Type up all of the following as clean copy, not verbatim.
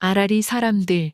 아라리 사람들.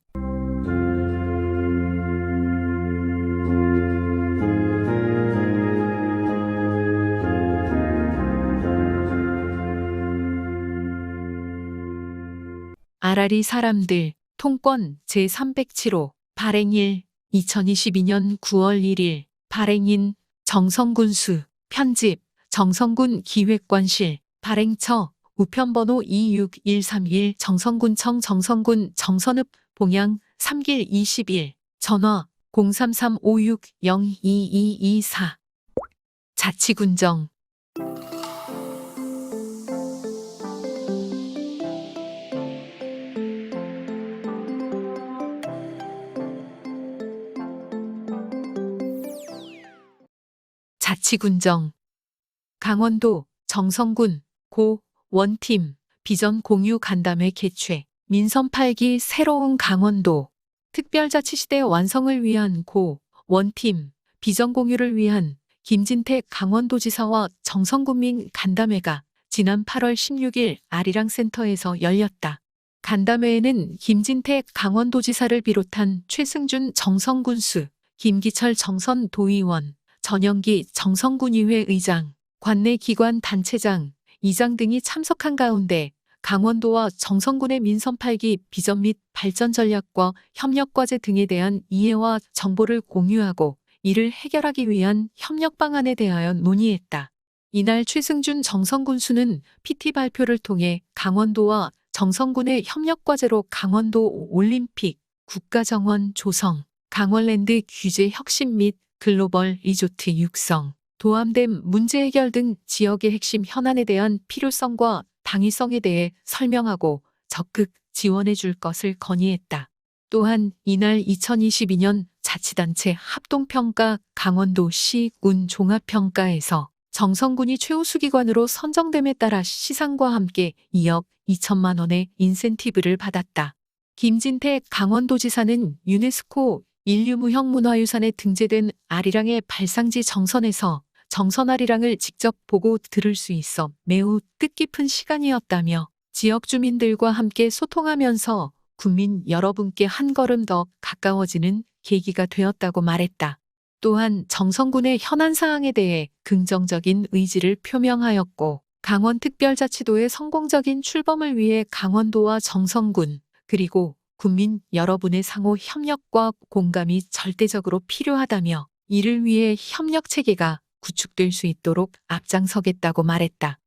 아라리 사람들. 통권 제307호. 발행일 2022년 9월 1일. 발행인 정성군수. 편집 정성군 기획관실. 발행처 우편번호 26131 정성군청 정성군 정선읍 봉양 3길 21. 전화 03356-02224. 자치군정. 자치군정. 강원도 정성군 고 원팀 비전 공유 간담회 개최. 민선 8기 새로운 강원도 특별자치시대 완성을 위한 고 원팀 비전 공유를 위한 김진택 강원도지사와 정성군민 간담회가 지난 8월 16일 아리랑 센터에서 열렸다. 간담회에는 김진택 강원도지사를 비롯한 최승준 정성군수, 김기철 정선도의원, 전영기 정성군의회 의장, 관내 기관 단체장, 이장 등이 참석한 가운데 강원도와 정성군의 민선 8기 비전 및 발전 전략과 협력 과제 등에 대한 이해와 정보를 공유하고 이를 해결하기 위한 협력 방안에 대하여 논의했다. 이날 최승준 정성군수는 PT 발표를 통해 강원도와 정성군의 협력 과제로 강원도 올림픽, 국가정원 조성, 강원랜드 규제 혁신 및 글로벌 리조트 육성, 도암댐 문제 해결 등 지역의 핵심 현안에 대한 필요성과 당위성에 대해 설명하고 적극 지원해 줄 것을 건의했다. 또한 이날 2022년 자치단체 합동평가 강원도시 군 종합평가에서 정성군이 최우수기관으로 선정됨에 따라 시상과 함께 2억 2천만 원의 인센티브를 받았다. 김진택 강원도지사는 유네스코 인류무형문화유산에 등재된 아리랑의 발상지 정선에서 정선 아리랑을 직접 보고 들을 수 있어 매우 뜻깊은 시간이었다며 지역 주민들과 함께 소통하면서 국민 여러분께 한 걸음 더 가까워지는 계기가 되었다고 말했다. 또한 정성군의 현안 사항에 대해 긍정적인 의지를 표명하였고 강원특별자치도의 성공적인 출범을 위해 강원도와 정성군 그리고 국민 여러분의 상호 협력과 공감이 절대적으로 필요하다며 이를 위해 협력 체계가 구축될 수 있도록 앞장서겠다고 말했다.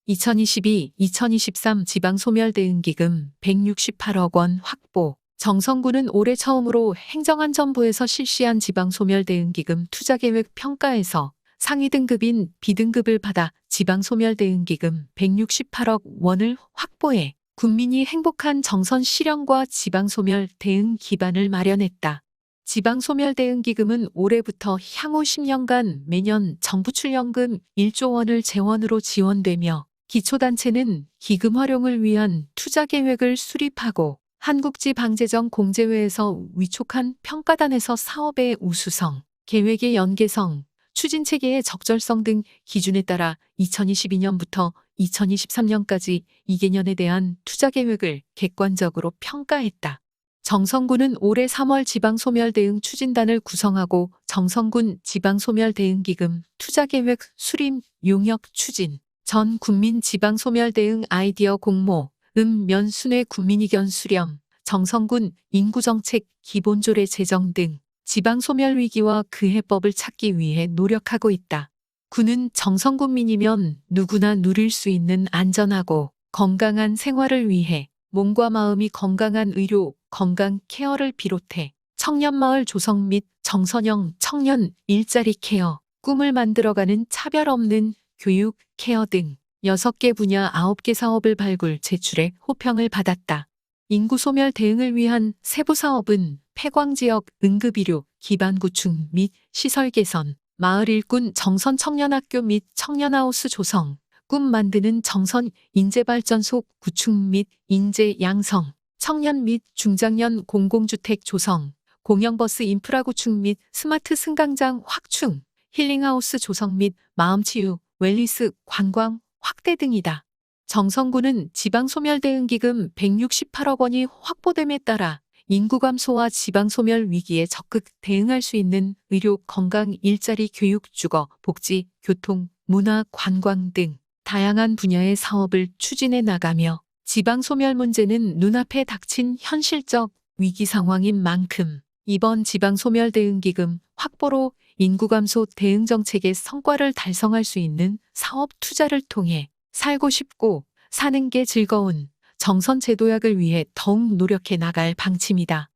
2022-2023 지방소멸대응기금 168억 원 확보. 정성군은 올해 처음으로 행정안전부에서 실시한 지방소멸대응기금 투자계획 평가에서 상위 등급인 B등급을 받아 지방소멸대응기금 168억 원을 확보해 국민이 행복한 정선 실현과 지방소멸 대응 기반을 마련했다. 지방소멸대응기금은 올해부터 향후 10년간 매년 정부출연금 1조 원을 재원으로 지원되며 기초단체는 기금 활용을 위한 투자계획을 수립하고 한국지방재정 공제회에서 위촉한 평가단에서 사업의 우수성, 계획의 연계성, 추진체계의 적절성 등 기준에 따라 2022년부터 2023년까지 2개년에 대한 투자계획을 객관적으로 평가했다. 정성군은 올해 3월 지방소멸대응 추진단을 구성하고 정성군 지방소멸대응기금 투자계획 수립 용역 추진, 전 국민 지방소멸대응 아이디어 공모, 면순회 국민의견 수렴, 정성군 인구정책 기본조례 제정 등 지방소멸 위기와 그 해법을 찾기 위해 노력하고 있다. 군은 정성군민이면 누구나 누릴 수 있는 안전하고 건강한 생활을 위해 몸과 마음이 건강한 의료, 건강 케어를 비롯해 청년마을 조성 및 정선형 청년 일자리 케어, 꿈을 만들어가는 차별 없는 교육, 케어 등 6개 분야 9개 사업을 발굴 제출해 호평을 받았다. 인구소멸 대응을 위한 세부 사업은 폐광지역 응급의료 기반 구축 및 시설 개선, 마을 일꾼 정선 청년학교 및 청년하우스 조성, 꿈 만드는 정선 인재발전소 구축 및 인재 양성, 청년 및 중장년 공공주택 조성, 공영버스 인프라 구축 및 스마트 승강장 확충, 힐링하우스 조성 및 마음치유, 웰니스, 관광 확대 등이다. 정성군은 지방소멸대응기금 168억 원이 확보됨에 따라 인구 감소와 지방소멸 위기에 적극 대응할 수 있는 의료, 건강, 일자리, 교육, 주거, 복지, 교통, 문화, 관광 등 다양한 분야의 사업을 추진해 나가며 지방소멸 문제는 눈앞에 닥친 현실적 위기 상황인 만큼 이번 지방소멸대응기금 확보로 인구 감소 대응 정책의 성과를 달성할 수 있는 사업 투자를 통해 살고 싶고 사는 게 즐거운 정선 제도약을 위해 더욱 노력해 나갈 방침이다.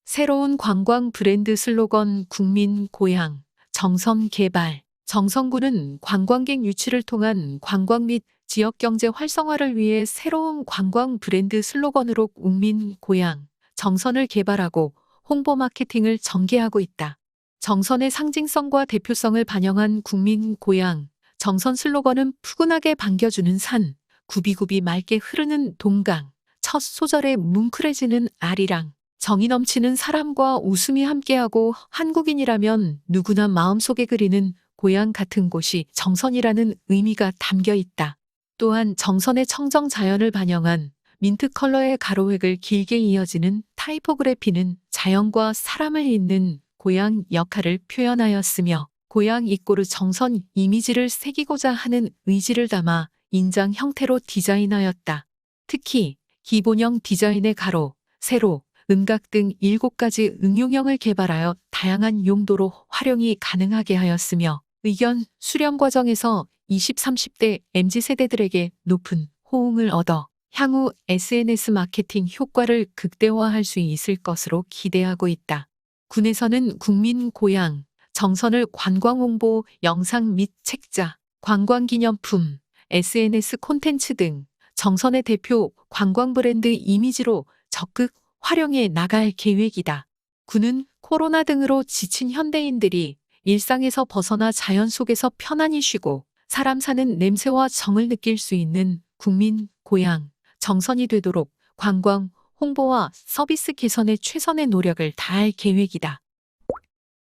새로운 관광 브랜드 슬로건 국민 고향 정선 개발. 정선군은 관광객 유치를 통한 관광 및 지역 경제 활성화를 위해 새로운 관광 브랜드 슬로건으로 국민 고향 정선을 개발하고 홍보 마케팅을 전개하고 있다. 정선의 상징성과 대표성을 반영한 국민 고향 정선 슬로건은 푸근하게 반겨주는 산, 굽이굽이 맑게 흐르는 동강, 첫 소절에 뭉클해지는 아리랑, 정이 넘치는 사람과 웃음이 함께하고 한국인이라면 누구나 마음속에 그리는 고향 같은 곳이 정선이라는 의미가 담겨 있다. 또한 정선의 청정 자연을 반영한 민트 컬러의 가로획을 길게 이어지는 타이포그래피는 자연과 사람을 잇는 고향 역할을 표현하였으며 고향 이꼬르 정선 이미지를 새기고자 하는 의지를 담아 인장 형태로 디자인하였다. 특히 기본형 디자인의 가로, 세로, 음각 등 7가지 응용형을 개발하여 다양한 용도로 활용이 가능하게 하였으며 의견 수렴 과정에서 20, 30대 MZ세대들에게 높은 호응을 얻어 향후 SNS 마케팅 효과를 극대화할 수 있을 것으로 기대하고 있다. 군에서는 국민 고향 정선을 관광 홍보 영상 및 책자, 관광기념품, SNS 콘텐츠 등 정선의 대표 관광 브랜드 이미지로 적극 활용해 나갈 계획이다. 군은 코로나 등으로 지친 현대인들이 일상에서 벗어나 자연 속에서 편안히 쉬고 사람 사는 냄새와 정을 느낄 수 있는 국민 고향 정선이 되도록 관광 홍보와 서비스 개선에 최선의 노력을 다할 계획이다.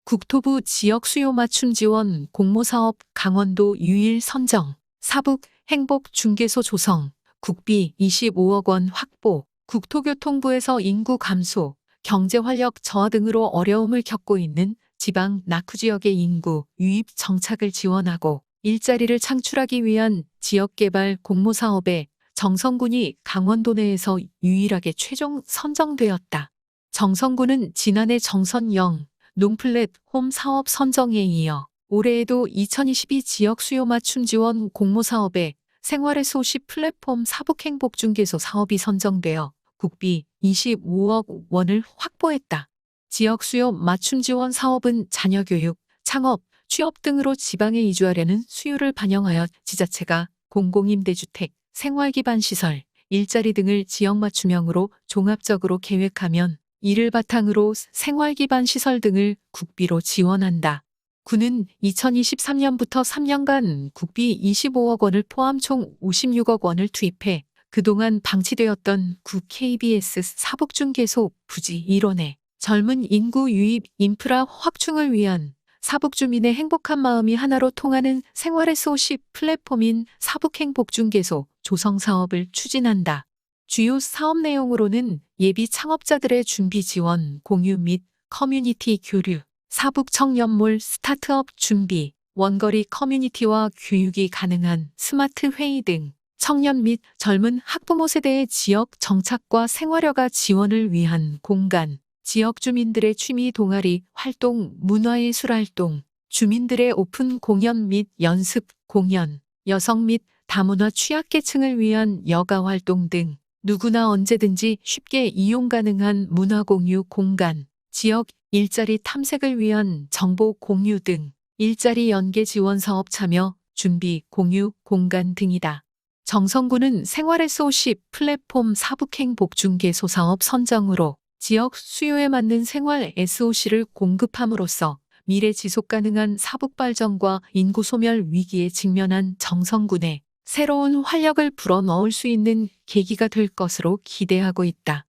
국토부 지역 수요 맞춤 지원 공모사업 강원도 유일 선정, 사북 행복 중개소 조성, 국비 25억 원 확보, 국토교통부에서 인구 감소, 경제 활력 저하 등으로 어려움을 겪고 있는 지방 낙후 지역의 인구 유입 정착을 지원하고 일자리를 창출하기 위한 지역개발 공모사업에 정선군이 강원도 내에서 유일하게 최종 선정되었다. 정선군은 지난해 정선영 농플랫폼 사업 선정에 이어 올해에도 2022 지역 수요 맞춤 지원 공모사업에 생활의 소시 플랫폼 사북행복중개소 사업이 선정되어 국비 25억 원을 확보했다. 지역 수요 맞춤 지원 사업은 자녀교육, 창업, 취업 등으로 지방에 이주하려는 수요를 반영하여 지자체가 공공임대주택, 생활기반시설, 일자리 등을 지역 맞춤형으로 종합적으로 계획하면 이를 바탕으로 생활기반시설 등을 국비로 지원한다. 군은 2023년부터 3년간 국비 25억 원을 포함 총 56억 원을 투입해 그동안 방치되었던 구 KBS 사북중개소 부지 1원에 젊은 인구 유입 인프라 확충을 위한 사북주민의 행복한 마음이 하나로 통하는 생활의 소시 플랫폼인 사북행복중개소 조성 사업을 추진한다. 주요 사업 내용으로는 예비 창업자들의 준비 지원, 공유 및 커뮤니티 교류, 사북 청년몰 스타트업 준비, 원거리 커뮤니티와 교육이 가능한 스마트 회의 등 청년 및 젊은 학부모 세대의 지역 정착과 생활여가 지원을 위한 공간, 지역 주민들의 취미 동아리 활동, 문화예술 활동, 주민들의 오픈 공연 및 연습 공연, 여성 및 다문화 취약계층을 위한 여가 활동 등 누구나 언제든지 쉽게 이용 가능한 문화 공유 공간, 지역 일자리 탐색을 위한 정보 공유 등 일자리 연계 지원 사업 참여, 준비, 공유, 공간 등이다. 정선군은 생활의 소시 플랫폼 사북행복중개소 사업 선정으로 지역 수요에 맞는 생활 SOC를 공급함으로써 미래 지속 가능한 사북 발전과 인구 소멸 위기에 직면한 정선군에 새로운 활력을 불어넣을 수 있는 계기가 될 것으로 기대하고 있다.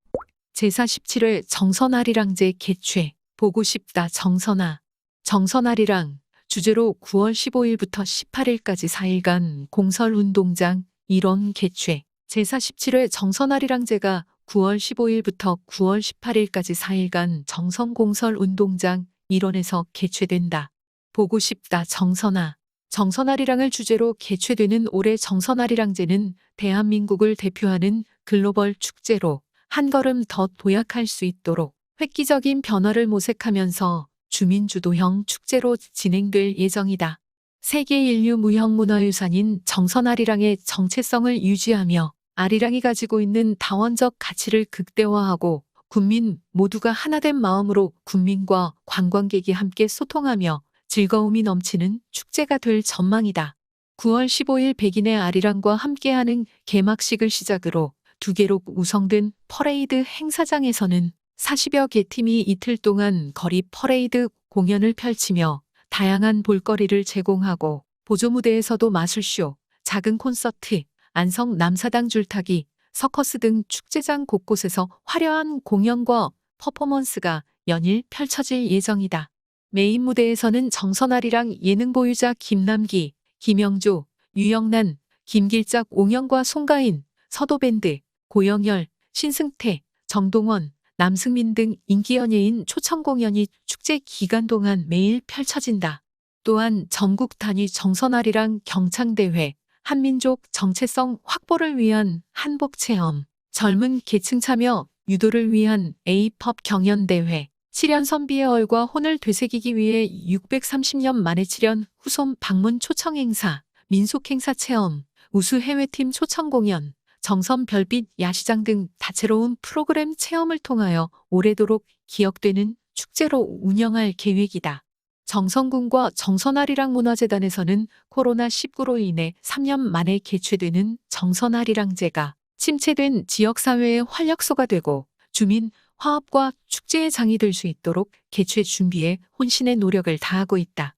제47회 정선아리랑제 개최, 보고 싶다 정선아. 정선아리랑 주제로 9월 15일부터 18일까지 4일간 공설운동장 일원 개최. 제47회 정선아리랑제가 9월 15일부터 9월 18일까지 4일간 정선공설 운동장 일원에서 개최된다. 보고 싶다 정선아. 정선아리랑을 주제로 개최되는 올해 정선아리랑제는 대한민국을 대표하는 글로벌 축제로 한 걸음 더 도약할 수 있도록 획기적인 변화를 모색하면서 주민주도형 축제로 진행될 예정이다. 세계 인류 무형문화유산인 정선아리랑의 정체성을 유지하며 아리랑이 가지고 있는 다원적 가치를 극대화하고 국민 모두가 하나된 마음으로 국민과 관광객이 함께 소통하며 즐거움이 넘치는 축제가 될 전망이다. 9월 15일 백인의 아리랑과 함께하는 개막식을 시작으로 두 개로 구성된 퍼레이드 행사장에서는 40여 개 팀이 이틀 동안 거리 퍼레이드 공연을 펼치며 다양한 볼거리를 제공하고 보조무대에서도 마술쇼, 작은 콘서트, 안성 남사당 줄타기, 서커스 등 축제장 곳곳에서 화려한 공연과 퍼포먼스가 연일 펼쳐질 예정이다. 메인 무대에서는 정선아리랑 예능 보유자 김남기, 김영조, 유영란, 김길작, 옹영과 송가인, 서도밴드, 고영열, 신승태, 정동원, 남승민 등 인기 연예인 초청 공연이 축제 기간 동안 매일 펼쳐진다. 또한 전국 단위 정선아리랑 경창대회, 한민족 정체성 확보를 위한 한복 체험, 젊은 계층 참여 유도를 위한 A펍 경연대회, 7연 선비의 얼과 혼을 되새기기 위해 630년 만에 7연 후손 방문 초청 행사, 민속 행사 체험, 우수 해외팀 초청 공연, 정선 별빛 야시장 등 다채로운 프로그램 체험을 통하여 오래도록 기억되는 축제로 운영할 계획이다. 정선군과 정선아리랑 문화재단에서는 코로나19로 인해 3년 만에 개최되는 정선아리랑제가 침체된 지역사회의 활력소가 되고 주민 화합과 축제의 장이 될 수 있도록 개최 준비에 혼신의 노력을 다하고 있다.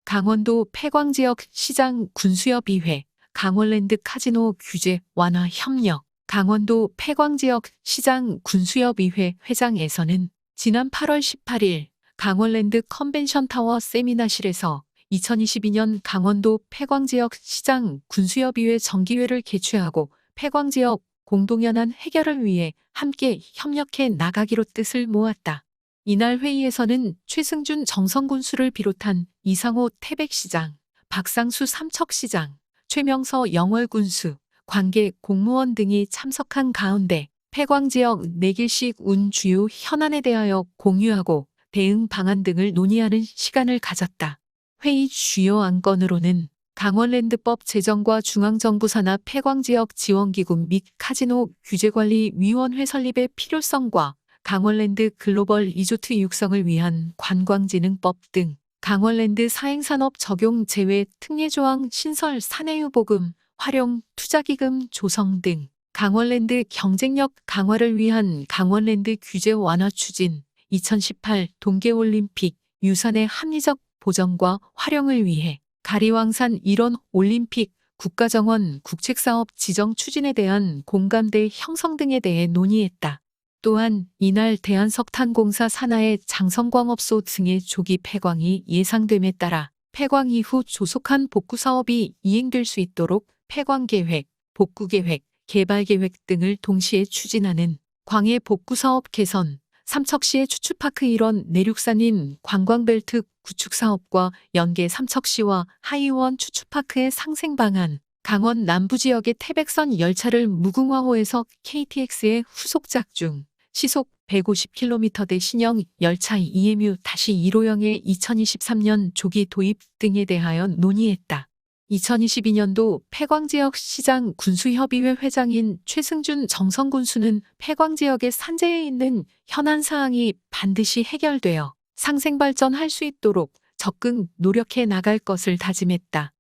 강원도 폐광지역 시장 군수협의회 강원랜드 카지노 규제 완화 협력. 강원도 폐광지역 시장 군수협의회 회장에서는 지난 8월 18일 강원랜드 컨벤션타워 세미나실에서 2022년 강원도 폐광지역 시장 군수협의회 정기회를 개최하고 폐광지역 공동연한 해결을 위해 함께 협력해 나가기로 뜻을 모았다. 이날 회의에서는 최승준 정선군수를 비롯한 이상호 태백시장, 박상수 삼척시장, 최명서 영월군수, 관계 공무원 등이 참석한 가운데 폐광지역 4개씩 운 주요 현안에 대하여 공유하고 대응 방안 등을 논의하는 시간을 가졌다. 회의 주요 안건으로는 강원랜드법 제정과 중앙정부 산하 폐광지역 지원기구 및 카지노 규제관리위원회 설립의 필요성과 강원랜드 글로벌 리조트 육성을 위한 관광진흥법 등 강원랜드 사행산업 적용 제외 특례조항 신설 사내유보금, 활용 투자기금 조성 등 강원랜드 경쟁력 강화를 위한 강원랜드 규제 완화 추진, 2018 동계올림픽 유산의 합리적 보전과 활용을 위해 가리왕산 일원 올림픽 국가정원 국책사업 지정 추진에 대한 공감대 형성 등에 대해 논의했다. 또한 이날 대한석탄공사 산하의 장성광업소 등의 조기 폐광이 예상됨에 따라 폐광 이후 조속한 복구 사업이 이행될 수 있도록 폐광계획, 복구계획, 개발계획 등을 동시에 추진하는 광해 복구사업 개선, 삼척시의 추추파크 일원 내륙산인 관광벨트 구축사업과 연계 삼척시와 하이원 추추파크의 상생 방안, 강원 남부지역의 태백선 열차를 무궁화호에서 KTX의 후속작 중 시속 150km대 신형 열차 EMU-1호형의 2023년 조기 도입 등에 대하여 논의했다. 2022년도 폐광지역 시장 군수협의회 회장인 최승준 정선군수는 폐광지역의 산재에 있는 현안 사항이 반드시 해결되어 상생발전할 수 있도록 적극 노력해 나갈 것을 다짐했다.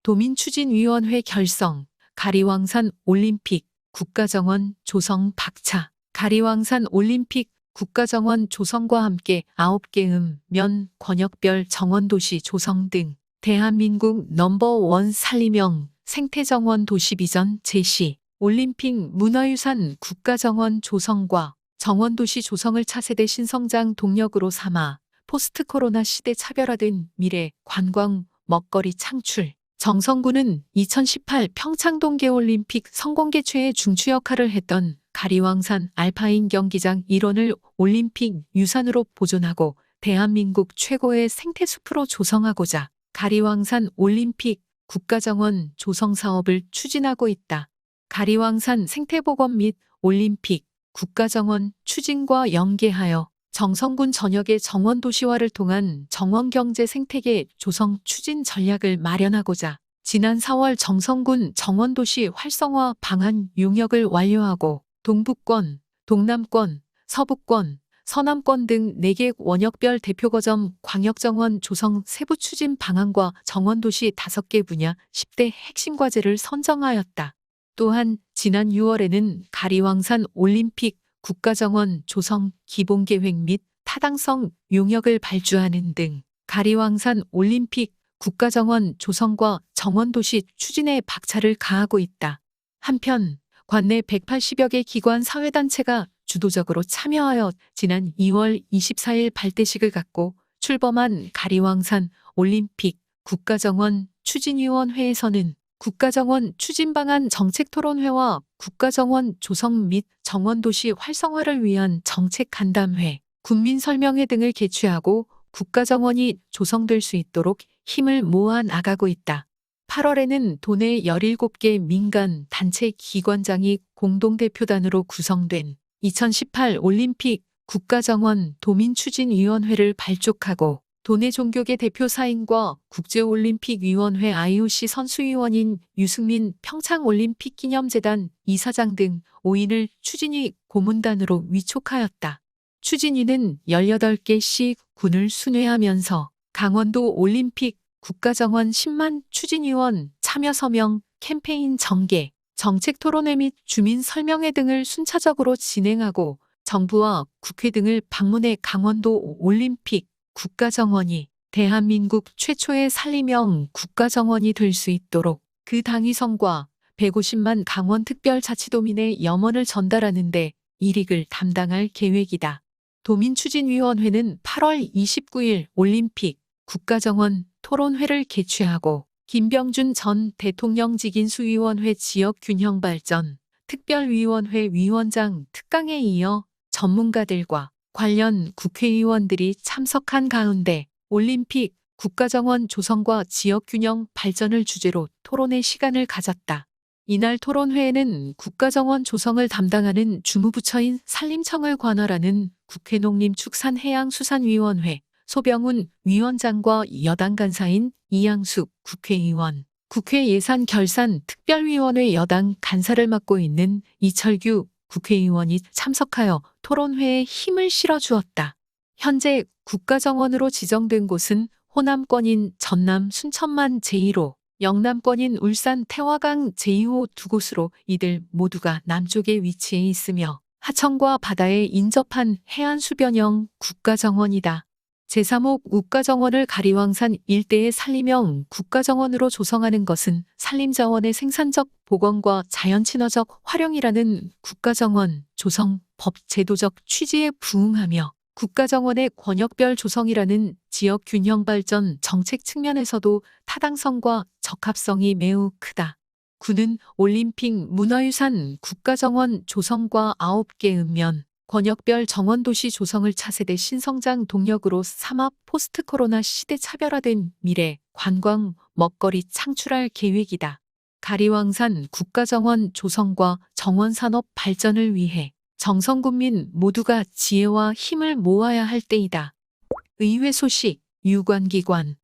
도민추진위원회 결성, 가리왕산 올림픽 국가정원 조성 박차. 가리왕산 올림픽 국가정원 조성과 함께 9개 면 권역별 정원도시 조성 등 대한민국 넘버원 산림형 생태정원 도시 비전 제시, 올림픽 문화유산 국가정원 조성과 정원도시 조성을 차세대 신성장 동력으로 삼아 포스트 코로나 시대 차별화된 미래 관광 먹거리 창출, 정성군은 2018 평창 동계올림픽 성공 개최에 중추 역할을 했던 가리왕산 알파인 경기장 일원을 올림픽 유산으로 보존하고 대한민국 최고의 생태숲으로 조성하고자 가리왕산 올림픽 국가정원 조성 사업을 추진하고 있다. 가리왕산 생태복원 및 올림픽 국가정원 추진과 연계하여 정성군 전역의 정원 도시화를 통한 정원 경제 생태계 조성 추진 전략을 마련하고자 지난 4월 정성군 정원도시 활성화 방안 용역을 완료하고 동북권, 동남권, 서북권, 서남권 등 4개 원역별 대표거점 광역정원 조성 세부 추진 방안과 정원도시 5개 분야 10대 핵심 과제를 선정하였다. 또한 지난 6월에는 가리왕산 올림픽 국가정원 조성 기본계획 및 타당성 용역을 발주하는 등 가리왕산 올림픽 국가정원 조성과 정원도시 추진에 박차를 가하고 있다. 한편 관내 180여 개 기관 사회단체가 주도적으로 참여하여 지난 2월 24일 발대식을 갖고 출범한 가리왕산 올림픽 국가정원 추진위원회에서는 국가정원 추진방안 정책토론회와 국가정원 조성 및 정원도시 활성화를 위한 정책간담회, 국민설명회 등을 개최하고 국가정원이 조성될 수 있도록 힘을 모아 나가고 있다. 8월에는 도내 17개 민간 단체 기관장이 공동대표단으로 구성된 2018 올림픽 국가정원 도민추진위원회를 발족하고 도내 종교계 대표 사인과 국제올림픽위원회 IOC 선수위원인 유승민 평창올림픽 기념재단 이사장 등 5인을 추진위 고문단으로 위촉하였다. 추진위는 18개씩 군을 순회하면서 강원도 올림픽 국가정원 10만 추진위원 참여 서명, 캠페인 전개, 정책토론회 및 주민 설명회 등을 순차적으로 진행하고 정부와 국회 등을 방문해 강원도 올림픽 국가정원이 대한민국 최초의 산림형 국가정원이 될 수 있도록 그 당위성과 150만 강원특별자치도민의 염원을 전달하는 데 일익을 담당할 계획이다. 도민추진위원회는 8월 29일 올림픽 국가정원 토론회를 개최하고 김병준 전 대통령 직인수위원회 지역균형발전 특별위원회 위원장 특강에 이어 전문가들과 관련 국회의원들이 참석한 가운데 올림픽 국가정원 조성과 지역균형 발전을 주제로 토론의 시간을 가졌다. 이날 토론회에는 국가정원 조성을 담당하는 주무부처인 산림청을 관할하는 국회 농림축산해양수산위원회 소병훈 위원장과 여당 간사인 이양숙 국회의원, 국회 예산결산특별위원회 여당 간사를 맡고 있는 이철규 국회의원이 참석하여 토론회에 힘을 실어주었다. 현재 국가정원으로 지정된 곳은 호남권인 전남 순천만 제1호, 영남권인 울산 태화강 제2호 두 곳으로 이들 모두가 남쪽에 위치해 있으며 하천과 바다에 인접한 해안수변형 국가정원이다. 제3호 국가정원을 가리왕산 일대의 산림형 국가정원으로 조성하는 것은 산림자원의 생산적 복원과 자연친화적 활용이라는 국가정원 조성 법 제도적 취지에 부응하며 국가정원의 권역별 조성이라는 지역균형발전 정책 측면에서도 타당성과 적합성이 매우 크다. 군은 올림픽 문화유산 국가정원 조성과 9개 읍면 권역별 정원도시 조성을 차세대 신성장 동력으로 삼아 포스트 코로나 시대 차별화된 미래 관광 먹거리 창출할 계획이다. 가리왕산 국가정원 조성과 정원산업 발전을 위해 정성군민 모두가 지혜와 힘을 모아야 할 때이다. 의회 소식, 유관기관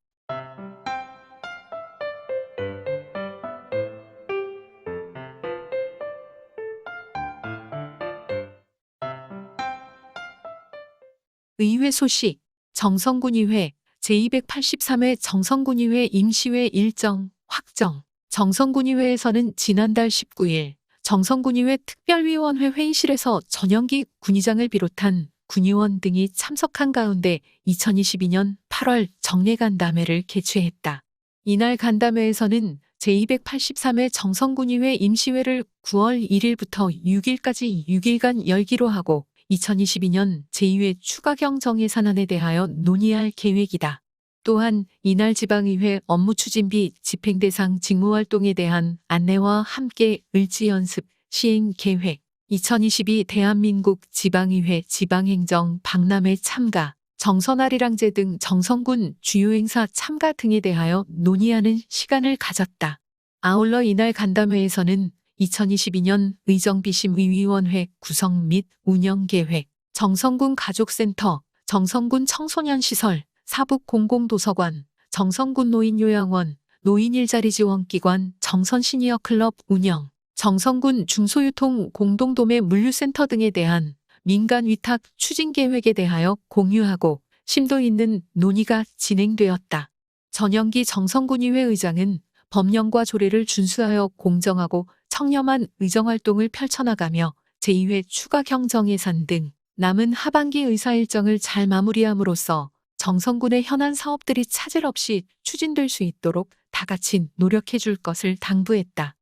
의회 소식, 정성군의회 제283회 정성군의회 임시회 일정 확정. 정성군의회에서는 지난달 19일 정성군의회 특별위원회 회의실에서 전영기 군의장을 비롯한 군의원 등이 참석한 가운데 2022년 8월 정례간담회를 개최했다. 이날 간담회에서는 제283회 정성군의회 임시회를 9월 1일부터 6일까지 6일간 열기로 하고 2022년 제2회 추가경 정예산안에 대하여 논의할 계획이다. 또한 이날 지방의회 업무추진비 집행대상 직무활동에 대한 안내와 함께 을지연습 시행 계획 2022 대한민국 지방의회 지방행정 박람회 참가 정선아리랑제 등 정선군 주요 행사 참가 등에 대하여 논의하는 시간을 가졌다. 아울러 이날 간담회에서는 2022년 의정비심의위원회 구성 및 운영 계획, 정선군 가족센터, 정선군 청소년시설, 사북공공도서관, 정선군 노인요양원, 노인 일자리 지원기관, 정선 시니어클럽 운영, 정선군 중소유통 공동도매 물류센터 등에 대한 민간 위탁 추진 계획에 대하여 공유하고 심도 있는 논의가 진행되었다. 전영기 정선군의회 의장은 법령과 조례를 준수하여 공정하고 청렴한 의정활동을 펼쳐나가며 제2회 추가 경정 예산 등 남은 하반기 의사 일정을 잘 마무리함으로써 정선군의 현안 사업들이 차질 없이 추진될 수 있도록 다 같이 노력해 줄 것을 당부했다.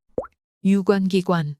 유관기관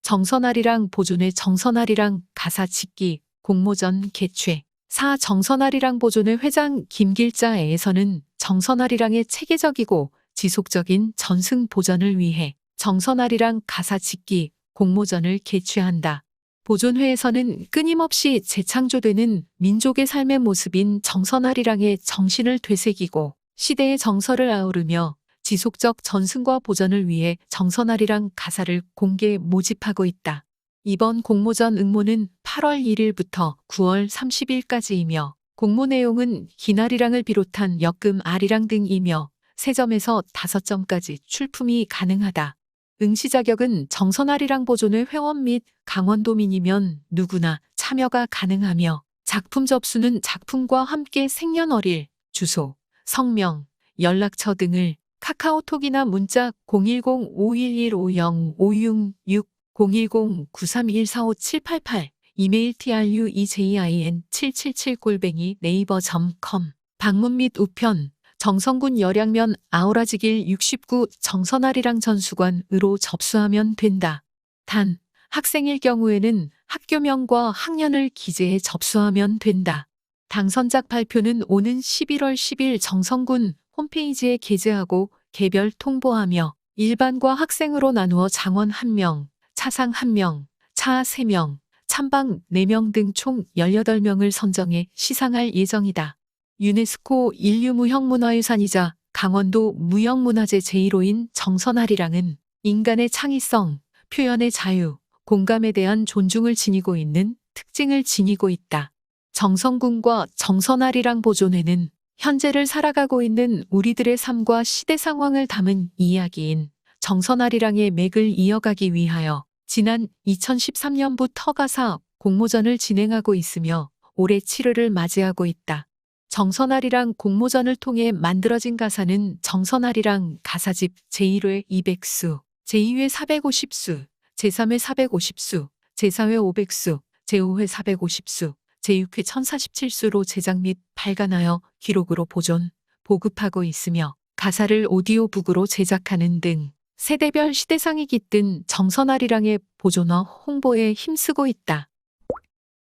정선아리랑 보존회 정선아리랑 가사 짓기 공모전 개최 4 정선아리랑 보존회 회장 김길자에서는 정선아리랑의 체계적이고 지속적인 전승 보전을 위해 정선아리랑 가사 짓기 공모전을 개최한다. 보존회에서는 끊임없이 재창조되는 민족의 삶의 모습인 정선아리랑의 정신을 되새기고 시대의 정서를 아우르며 지속적 전승과 보전을 위해 정선아리랑 가사를 공개 모집하고 있다. 이번 공모전 응모는 8월 1일부터 9월 30일까지이며 공모 내용은 기나리랑을 비롯한 역금 아리랑 등이며 3점에서 5점까지 출품이 가능하다. 응시 자격은 정선아리랑 보존회 회원 및 강원도민이면 누구나 참여가 가능하며 작품 접수는 작품과 함께 생년월일, 주소, 성명, 연락처 등을 카카오톡이나 문자 010-51150566 010-93145788 이메일 truejain777@naver.com 방문 및 우편 정선군 열양면 아우라지길 69 정선아리랑 전수관으로 접수하면 된다. 단, 학생일 경우에는 학교명과 학년을 기재해 접수하면 된다. 당선작 발표는 오는 11월 10일 정선군 홈페이지에 게재하고 개별 통보하며 일반과 학생으로 나누어 장원 1명, 차상 1명, 차 3명, 참방 4명 등 총 18명을 선정해 시상할 예정이다. 유네스코 인류무형문화유산이자 강원도 무형문화재 제1호인 정선아리랑은 인간의 창의성, 표현의 자유, 공감에 대한 존중을 지니고 있는 특징을 지니고 있다. 정선군과 정선아리랑 보존회는 현재를 살아가고 있는 우리들의 삶과 시대 상황을 담은 이야기인 정선아리랑의 맥을 이어가기 위하여 지난 2013년부터 가사 공모전을 진행하고 있으며 올해 7회를 맞이하고 있다. 정선아리랑 공모전을 통해 만들어진 가사는 정선아리랑 가사집 제1회 200수, 제2회 450수, 제3회 450수, 제4회 500수, 제5회 450수, 제6회 1047수로 제작 및 발간하여 기록으로 보존, 보급하고 있으며 가사를 오디오북으로 제작하는 등 세대별 시대상이 깃든 정선아리랑의 보존과 홍보에 힘쓰고 있다.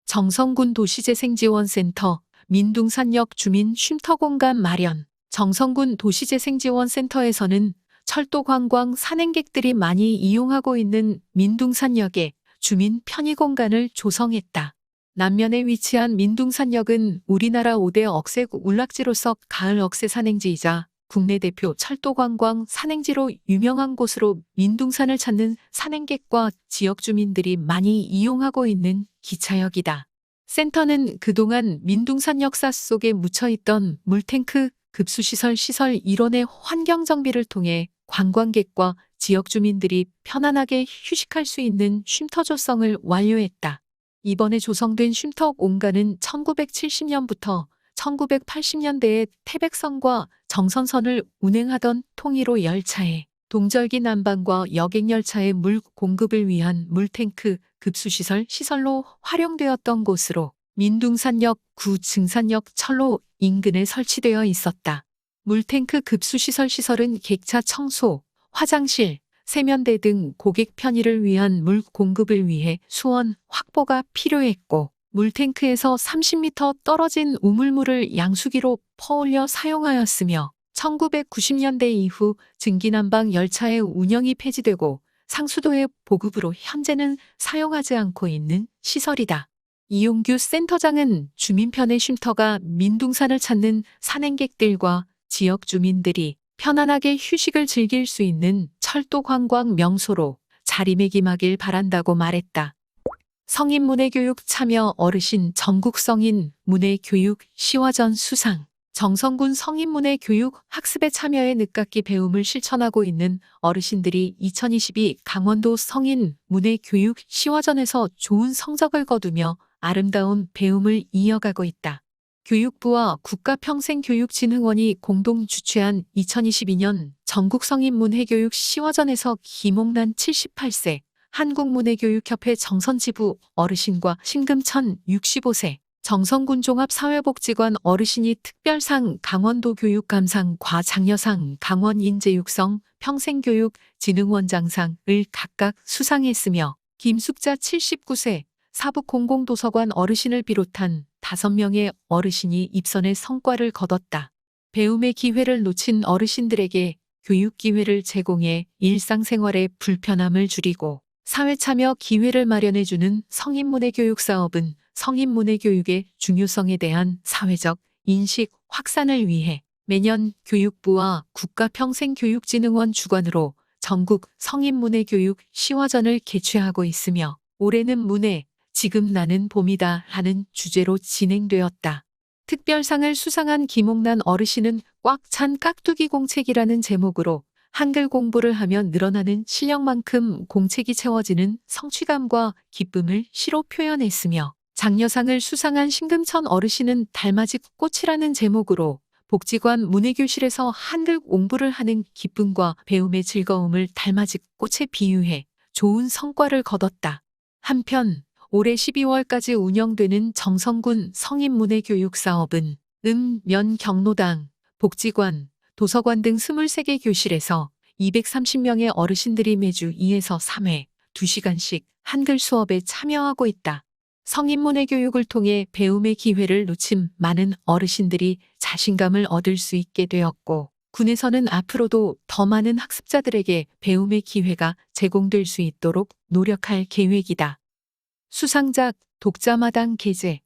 정선군 도시재생지원센터 민둥산역 주민 쉼터 공간 마련 정선군 도시재생지원센터에서는 철도 관광 산행객들이 많이 이용하고 있는 민둥산역에 주민 편의 공간을 조성했다. 남면에 위치한 민둥산역은 우리나라 5대 억새 운락지로서 가을 억새 산행지이자 국내 대표 철도 관광 산행지로 유명한 곳으로 민둥산을 찾는 산행객과 지역 주민들이 많이 이용하고 있는 기차역이다. 센터는 그동안 민둥산 역사 속에 묻혀있던 물탱크 급수시설 시설 일원의 환경정비를 통해 관광객과 지역 주민들이 편안하게 휴식할 수 있는 쉼터 조성을 완료했다. 이번에 조성된 쉼터 공간은 1970년부터 1980년대에 태백선과 정선선을 운행하던 통일호 열차에 동절기 난방과 여객열차의 물 공급을 위한 물탱크 급수시설 시설로 활용되었던 곳으로 민둥산역 구증산역 철로 인근에 설치되어 있었다. 물탱크 급수시설 시설은 객차 청소, 화장실, 세면대 등 고객 편의를 위한 물 공급을 위해 수원 확보가 필요했고 물탱크에서 30m 떨어진 우물물을 양수기로 퍼올려 사용하였으며 1990년대 이후 증기난방 열차의 운영이 폐지되고 상수도의 보급으로 현재는 사용하지 않고 있는 시설이다. 이용규 센터장은 주민편의 쉼터가 민둥산을 찾는 산행객들과 지역 주민들이 편안하게 휴식을 즐길 수 있는 철도 관광 명소로 자리매김하길 바란다고 말했다. 성인 문해교육 참여 어르신 전국 성인 문해교육 시화전 수상. 정성군 성인 문해교육 학습에 참여해 늦깎이 배움을 실천하고 있는 어르신들이 2022 강원도 성인 문해교육 시화전에서 좋은 성적을 거두며 아름다운 배움을 이어가고 있다. 교육부와 국가평생교육진흥원이 공동 주최한 2022년 전국성인문해교육 시화전에서 김옥란 78세, 한국문해교육협회 정선지부 어르신과 신금천 65세, 정성군 종합사회복지관 어르신이 특별상 강원도 교육감상 과장려상 강원인재육성 평생교육진흥원장상을 각각 수상했으며 김숙자 79세, 사북공공도서관 어르신을 비롯한 5명의 어르신이 입선의 성과를 거뒀다. 배움의 기회를 놓친 어르신들에게 교육 기회를 제공해 일상생활의 불편함을 줄이고 사회참여 기회를 마련해주는 성인문해교육 사업은 성인문해교육의 중요성에 대한 사회적 인식 확산을 위해 매년 교육부와 국가평생교육진흥원 주관으로 전국 성인문해교육 시화전을 개최하고 있으며 올해는 문해, 지금 나는 봄이다 하는 주제로 진행되었다. 특별상을 수상한 김옥란 어르신은 꽉 찬 깍두기 공책이라는 제목으로 한글 공부를 하면 늘어나는 실력만큼 공책이 채워지는 성취감과 기쁨을 시로 표현했으며 장려상을 수상한 신금천 어르신은 달맞이 꽃이라는 제목으로 복지관 문해교실에서 한글 공부를 하는 기쁨과 배움의 즐거움을 달맞이 꽃에 비유해 좋은 성과를 거뒀다. 한편 올해 12월까지 운영되는 정성군 성인문해교육 사업은 면 경로당, 복지관, 도서관 등 23개 교실에서 230명의 어르신들이 매주 2에서 3회 2시간씩 한글 수업에 참여하고 있다. 성인문해교육을 통해 배움의 기회를 놓친 많은 어르신들이 자신감을 얻을 수 있게 되었고 군에서는 앞으로도 더 많은 학습자들에게 배움의 기회가 제공될 수 있도록 노력할 계획이다. 수상작 독자마당 게재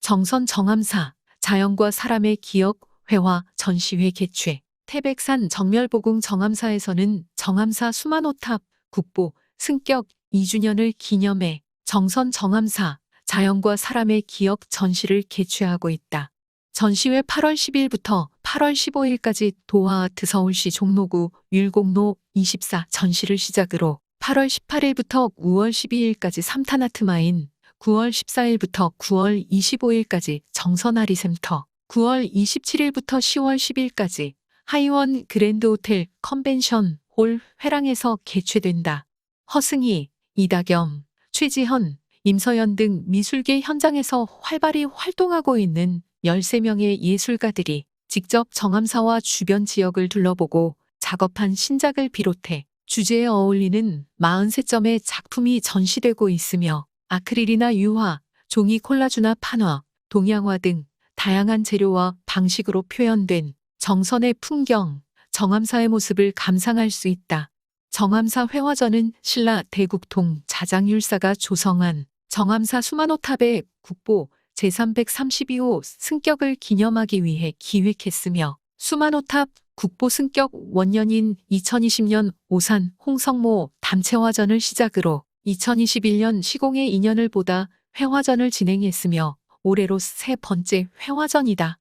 정선 정암사 자연과 사람의 기억 회화 전시회 개최 태백산 정멸보궁 정암사에서는 정암사 수만호탑 국보 승격 2주년을 기념해 정선 정암사 자연과 사람의 기억 전시를 개최하고 있다. 전시회 8월 10일부터 8월 15일까지 도하아트 서울시 종로구 율곡로 24 전시를 시작으로 8월 18일부터 9월 12일까지 삼탄아트마인, 9월 14일부터 9월 25일까지 정선아리센터, 9월 27일부터 10월 10일까지 하이원 그랜드호텔 컨벤션 홀 회랑에서 개최된다. 허승희, 이다겸, 최지현, 임서연 등 미술계 현장에서 활발히 활동하고 있는 13명의 예술가들이 직접 정암사와 주변 지역을 둘러보고 작업한 신작을 비롯해 주제에 어울리는 43점의 작품이 전시되고 있으며 아크릴이나 유화, 종이 콜라주나 판화, 동양화 등 다양한 재료와 방식으로 표현된 정선의 풍경, 정암사의 모습을 감상할 수 있다. 정암사 회화전은 신라 대국통 자장율사가 조성한 정암사 수만호탑의 국보 제332호 승격을 기념하기 위해 기획했으며 수만호탑 국보 승격 원년인 2020년 오산 홍성모 담채화전을 시작으로 2021년 시공의 인연을 보다 회화전을 진행했으며 올해로 세 번째 회화전이다.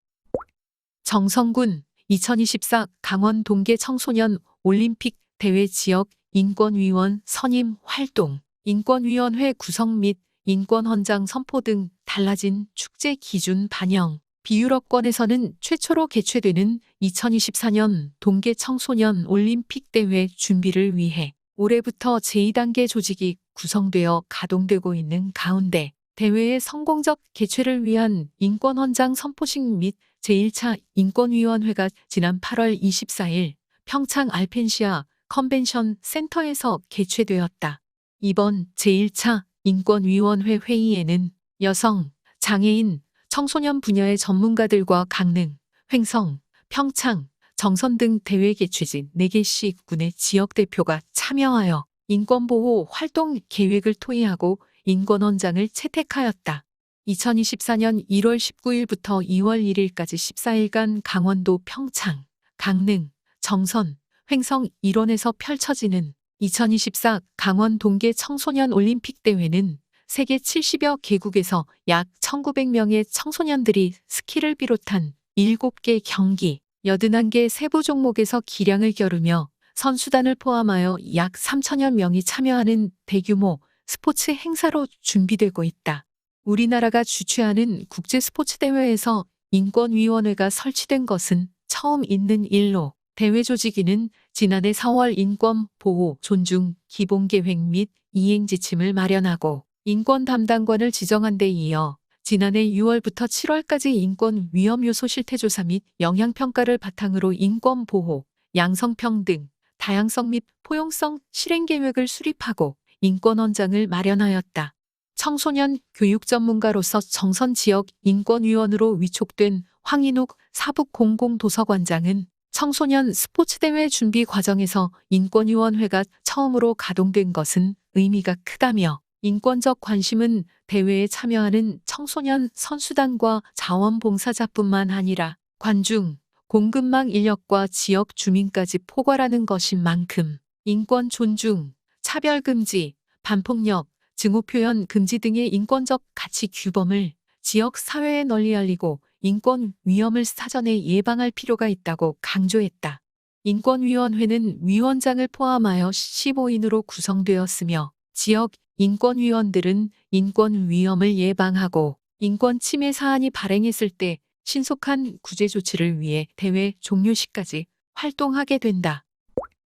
정성군 2024 강원 동계 청소년 올림픽 대회 지역 인권위원 선임 활동, 인권위원회 구성 및 인권헌장 선포 등 달라진 축제 기준 반영, 비유럽권에서는 최초로 개최되는 2024년 동계 청소년 올림픽 대회 준비를 위해 올해부터 제2단계 조직이 구성되어 가동되고 있는 가운데 대회의 성공적 개최를 위한 인권헌장 선포식 및 제1차 인권위원회가 지난 8월 24일 평창 알펜시아 컨벤션 센터에서 개최되었다. 이번 제1차 인권위원회 회의에는 여성, 장애인, 청소년 분야의 전문가들과 강릉, 횡성, 평창, 정선 등 대회 개최지 4개시 군의 지역 대표가 참여하여 인권보호 활동 계획을 토의하고 인권원장을 채택하였다. 2024년 1월 19일부터 2월 1일까지 14일간 강원도 평창, 강릉, 정선, 횡성 일원에서 펼쳐지는 2024 강원 동계 청소년 올림픽 대회는 세계 70여 개국에서 약 1,900명의 청소년들이 스키를 비롯한 7개 경기, 81개 세부 종목에서 기량을 겨루며 선수단을 포함하여 약 3천여 명이 참여하는 대규모 스포츠 행사로 준비되고 있다. 우리나라가 주최하는 국제 스포츠 대회에서 인권위원회가 설치된 것은 처음 있는 일로 대회 조직위는 지난해 4월 인권 보호, 존중, 기본계획 및 이행 지침을 마련하고 인권 담당관을 지정한 데 이어 지난해 6월부터 7월까지 인권 위험 요소 실태조사 및 영향평가를 바탕으로 인권 보호, 양성평등, 다양성 및 포용성 실행계획을 수립하고 인권원장을 마련하였다. 청소년 교육 전문가로서 정선 지역 인권위원으로 위촉된 황인욱 사북공공도서관장은 청소년 스포츠대회 준비 과정에서 인권위원회가 처음으로 가동된 것은 의미가 크다며 인권적 관심은 대회에 참여하는 청소년 선수단과 자원봉사자뿐만 아니라 관중, 공급망 인력과 지역 주민까지 포괄하는 것인 만큼 인권 존중, 차별금지, 반폭력, 증오표현 금지 등의 인권적 가치 규범을 지역 사회에 널리 알리고 인권 위험을 사전에 예방할 필요가 있다고 강조했다. 인권위원회는 위원장을 포함하여 15인으로 구성되었으며 지역 인권위원들은 인권 위험을 예방하고 인권 침해 사안이 발행했을 때 신속한 구제 조치를 위해 대회 종료 시까지 활동하게 된다.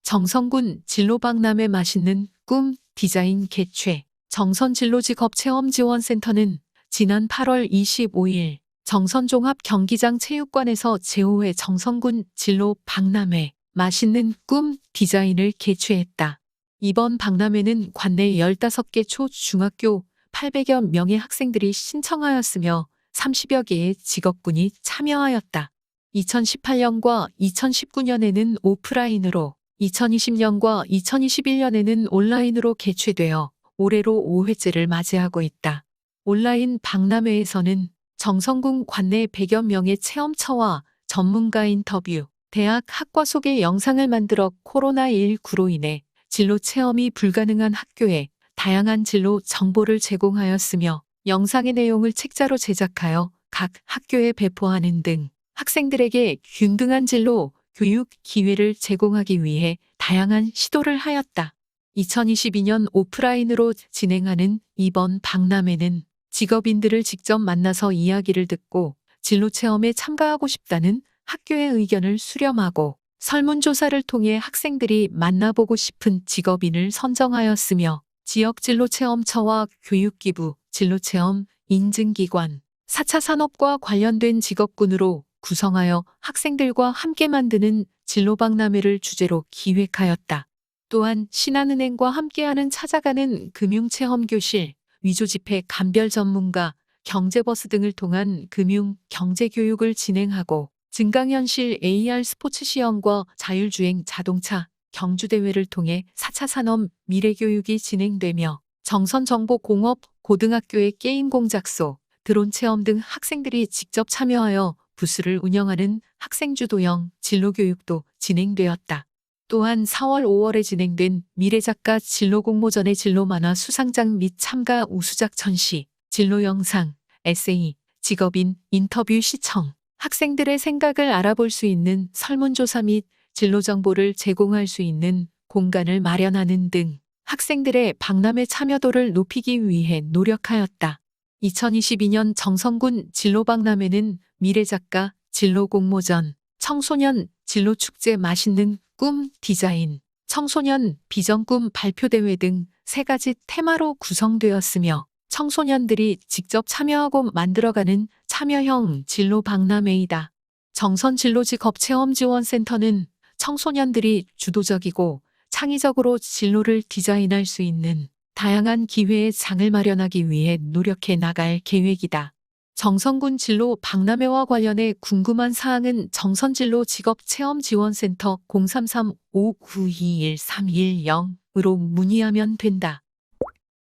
정선군 진로박람회 맛있는 꿈 디자인 개최. 정선진로직업체험지원센터는 지난 8월 25일 정선종합경기장 체육관에서 제5회 정선군 진로박람회 맛있는 꿈 디자인을 개최했다. 이번 박람회는 관내 15개 초, 중학교 800여 명의 학생들이 신청하였으며 30여 개의 직업군이 참여하였다. 2018년과 2019년에는 오프라인으로, 2020년과 2021년에는 온라인으로 개최되어 올해로 5회째를 맞이하고 있다. 온라인 박람회에서는 정선군 관내 100여 명의 체험처와 전문가 인터뷰, 대학 학과 소개 영상을 만들어 코로나19로 인해 진로 체험이 불가능한 학교에 다양한 진로 정보를 제공하였으며 영상의 내용을 책자로 제작하여 각 학교에 배포하는 등 학생들에게 균등한 진로 교육 기회를 제공하기 위해 다양한 시도를 하였다. 2022년 오프라인으로 진행하는 이번 박람회는 직업인들을 직접 만나서 이야기를 듣고 진로 체험에 참가하고 싶다는 학교의 의견을 수렴하고 설문조사를 통해 학생들이 만나보고 싶은 직업인을 선정하였으며 지역 진로체험처와 교육기부, 진로체험, 인증기관, 4차 산업과 관련된 직업군으로 구성하여 학생들과 함께 만드는 진로박람회를 주제로 기획하였다. 또한 신한은행과 함께하는 찾아가는 금융체험교실, 위조지폐 감별 전문가, 경제버스 등을 통한 금융, 경제교육을 진행하고 증강현실 AR 스포츠 시험과 자율주행 자동차 경주대회를 통해 4차 산업 미래교육이 진행되며 정선정보공업 고등학교의 게임 공작소, 드론 체험 등 학생들이 직접 참여하여 부스를 운영하는 학생주도형 진로교육도 진행되었다. 또한 4월 5월에 진행된 미래작가 진로공모전의 진로만화 수상작 및 참가 우수작 전시, 진로영상, 에세이, 직업인 인터뷰 시청, 학생들의 생각을 알아볼 수 있는 설문조사 및 진로정보를 제공할 수 있는 공간을 마련하는 등 학생들의 박람회 참여도를 높이기 위해 노력하였다. 2022년 정선군 진로박람회는 미래작가 진로공모전, 청소년 진로축제 맛있는 꿈 디자인, 청소년 비전꿈 발표대회 등 3가지 테마로 구성되었으며 청소년들이 직접 참여하고 만들어가는 참여형 진로 박람회이다. 정선진로직업체험지원센터는 청소년들이 주도적이고 창의적으로 진로를 디자인할 수 있는 다양한 기회의 장을 마련하기 위해 노력해 나갈 계획이다. 정선군 진로 박람회와 관련해 궁금한 사항은 정선진로 직업체험지원센터 033-592-1310으로 문의하면 된다.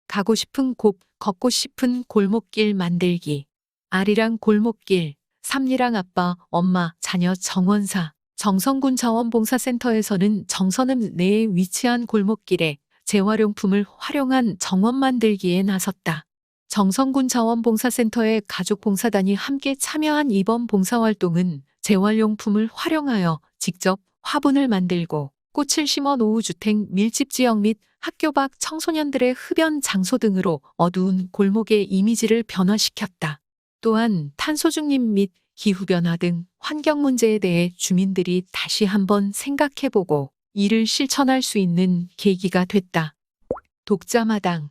가고 싶은 곳, 걷고 싶은 골목길 만들기. 아리랑 골목길, 삼리랑 아빠, 엄마, 자녀 정원사. 정선군 자원봉사센터에서는 정선읍 내에 위치한 골목길에 재활용품을 활용한 정원 만들기에 나섰다. 정선군 자원봉사센터의 가족봉사단이 함께 참여한 이번 봉사활동은 재활용품을 활용하여 직접 화분을 만들고 꽃을 심어 노후주택 밀집지역 및 학교 밖 청소년들의 흡연 장소 등으로 어두운 골목의 이미지를 변화시켰다. 또한 탄소 중립 및 기후변화 등 환경 문제에 대해 주민들이 다시 한번 생각해보고 이를 실천할 수 있는 계기가 됐다. 독자마당.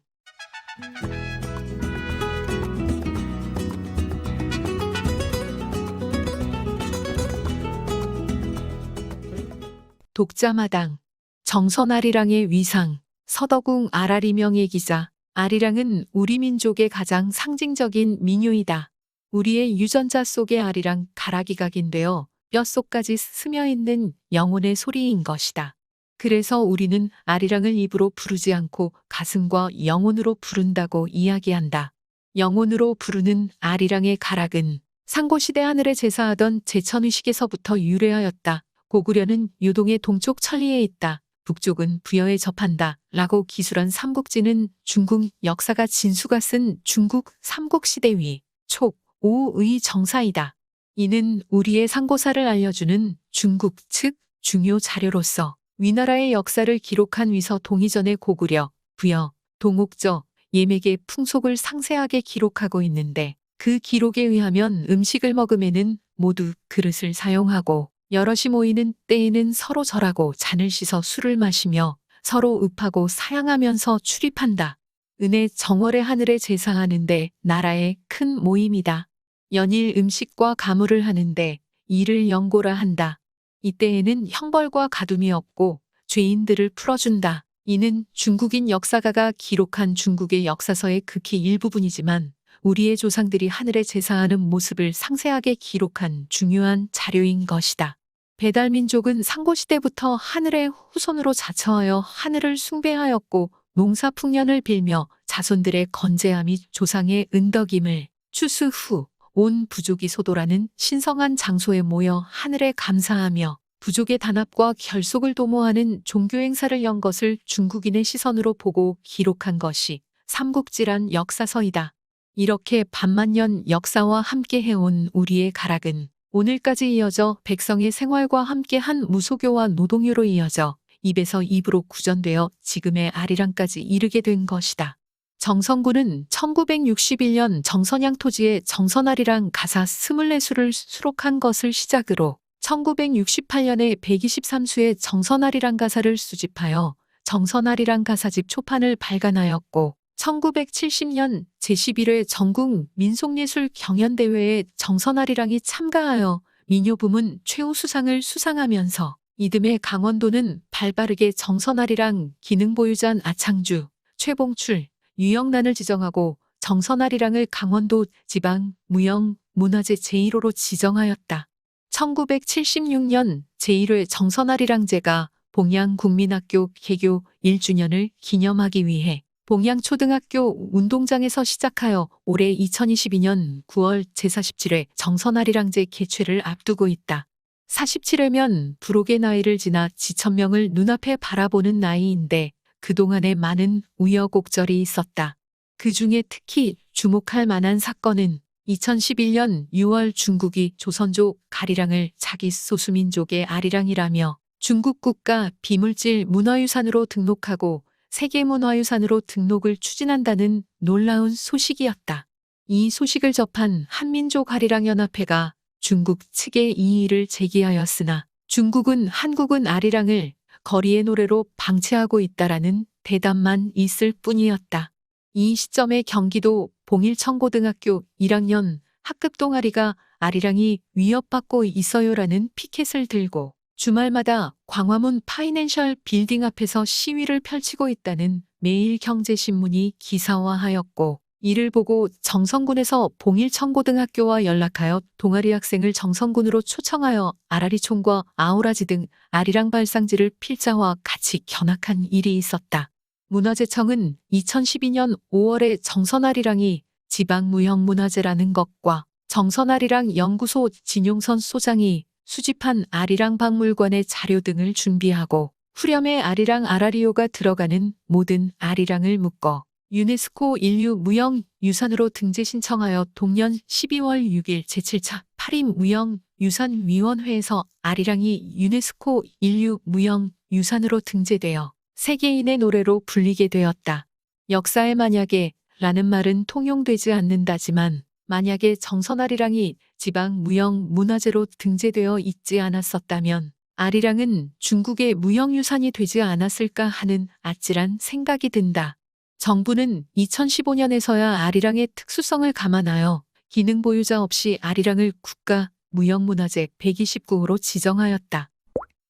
독자마당. 정선 아리랑의 위상. 서덕웅 아라리 명예기자. 아리랑은 우리 민족의 가장 상징적인 민요이다. 우리의 유전자 속의 아리랑 가락이 각인되어 뼛속까지 스며있는 영혼의 소리인 것이다. 그래서 우리는 아리랑을 입으로 부르지 않고 가슴과 영혼으로 부른다고 이야기한다. 영혼으로 부르는 아리랑의 가락은 상고시대 하늘에 제사하던 제천의식에서부터 유래하였다. 고구려는 유동의 동쪽 천리에 있다. 북쪽은 부여에 접한다. 라고 기술한 삼국지는 중국 역사가 진수가 쓴 중국 삼국시대 위, 촉, 오의 정사이다. 이는 우리의 상고사를 알려주는 중국 측 중요 자료로서 위나라의 역사를 기록한 위서 동의전의 고구려, 부여, 동옥저, 예맥의 풍속을 상세하게 기록하고 있는데 그 기록에 의하면 음식을 먹음에는 모두 그릇을 사용하고 여럿이 모이는 때에는 서로 절하고 잔을 씻어 술을 마시며 서로 읍하고 사양하면서 출입한다. 은혜 정월의 하늘에 제사하는데 나라의 큰 모임이다. 연일 음식과 가물을 하는데 이를 영고라 한다. 이때에는 형벌과 가둠이 없고 죄인들을 풀어준다. 이는 중국인 역사가가 기록한 중국의 역사서의 극히 일부분이지만 우리의 조상들이 하늘에 제사하는 모습을 상세하게 기록한 중요한 자료인 것이다. 배달민족은 상고시대부터 하늘의 후손으로 자처하여 하늘을 숭배하였고 농사풍년을 빌며 자손들의 건재함이 조상의 은덕임을 추수 후 온 부족이 소도라는 신성한 장소에 모여 하늘에 감사하며 부족의 단합과 결속을 도모하는 종교행사를 연 것을 중국인의 시선으로 보고 기록한 것이 삼국지란 역사서이다. 이렇게 반만년 역사와 함께 해온 우리의 가락은 오늘까지 이어져 백성의 생활과 함께한 무소교와 노동요로 이어져 입에서 입으로 구전되어 지금의 아리랑까지 이르게 된 것이다. 정선군은 1961년 정선양 토지에 정선아리랑 가사 24수를 수록한 것을 시작으로 1968년에 123수의 정선아리랑 가사를 수집하여 정선아리랑 가사집 초판을 발간하였고 1970년 제11회 전국 민속예술 경연대회에 정선아리랑이 참가하여 민요부문 최우수상을 수상하면서 이듬해 강원도는 발빠르게 정선아리랑 기능보유자인 아창주, 최봉출, 유영란을 지정하고 정선아리랑을 강원도 지방 무형 문화재 제1호로 지정하였다. 1976년 제1회 정선아리랑제가 봉양국민학교 개교 1주년을 기념하기 위해 봉양초등학교 운동장에서 시작하여 올해 2022년 9월 제47회 정선아리랑제 개최를 앞두고 있다. 47회면 부록의 나이를 지나 지천명을 눈앞에 바라보는 나이인데 그동안에 많은 우여곡절이 있었다. 그 중에 특히 주목할 만한 사건은 2011년 6월 중국이 조선족 가리랑을 자기 소수민족의 아리랑이라며 중국 국가 비물질 문화유산으로 등록하고 세계문화유산으로 등록을 추진한다는 놀라운 소식이었다. 이 소식을 접한 한민족 아리랑연합회가 중국 측에 이의를 제기하였으나 중국은 한국은 아리랑을 거리의 노래로 방치하고 있다라는 대답만 있을 뿐이었다. 이 시점에 경기도 봉일청고등학교 1학년 학급 동아리가 아리랑이 위협받고 있어요라는 피켓을 들고 주말마다 광화문 파이낸셜 빌딩 앞에서 시위를 펼치고 있다는 매일경제신문이 기사화하였고 이를 보고 정성군에서 봉일청고등학교와 연락하여 동아리 학생을 정성군으로 초청하여 아라리총과 아오라지 등 아리랑 발상지를 필자와 같이 견학한 일이 있었다. 문화재청은 2012년 5월에 정선아리랑이 지방무형문화재라는 것과 정선아리랑 연구소 진용선 소장이 수집한 아리랑 박물관의 자료 등을 준비하고 후렴에 아리랑 아라리오가 들어가는 모든 아리랑을 묶어 유네스코 인류 무형 유산으로 등재 신청하여 동년 12월 6일 제7차 파리 무형 유산위원회에서 아리랑이 유네스코 인류 무형 유산으로 등재되어 세계인의 노래로 불리게 되었다. 역사에 만약에 라는 말은 통용되지 않는다지만 만약에 정선아리랑이 지방 무형 문화재로 등재되어 있지 않았었다면 아리랑은 중국의 무형유산이 되지 않았을까 하는 아찔한 생각이 든다. 정부는 2015년에서야 아리랑의 특수성을 감안하여 기능 보유자 없이 아리랑을 국가 무형문화재 129호로 지정하였다.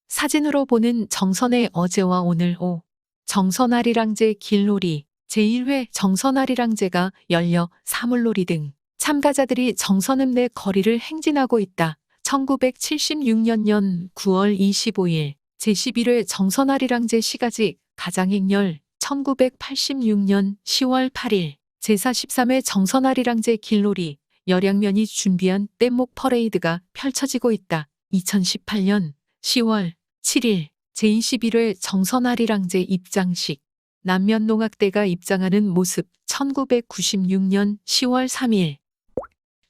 사진으로 보는 정선의 어제와 오늘 정선아리랑제 길놀이 제1회 정선아리랑제가 열려 사물놀이 등 참가자들이 정선읍 내 거리를 행진하고 있다. 1976년 9월 25일 제11회 정선아리랑제 시가지 가장행렬 1986년 10월 8일 제43회 정선아리랑제 길놀이 열양면이 준비한 뗏목 퍼레이드가 펼쳐지고 있다. 2018년 10월 7일 제21회 정선아리랑제 입장식 남면농악대가 입장하는 모습 1996년 10월 3일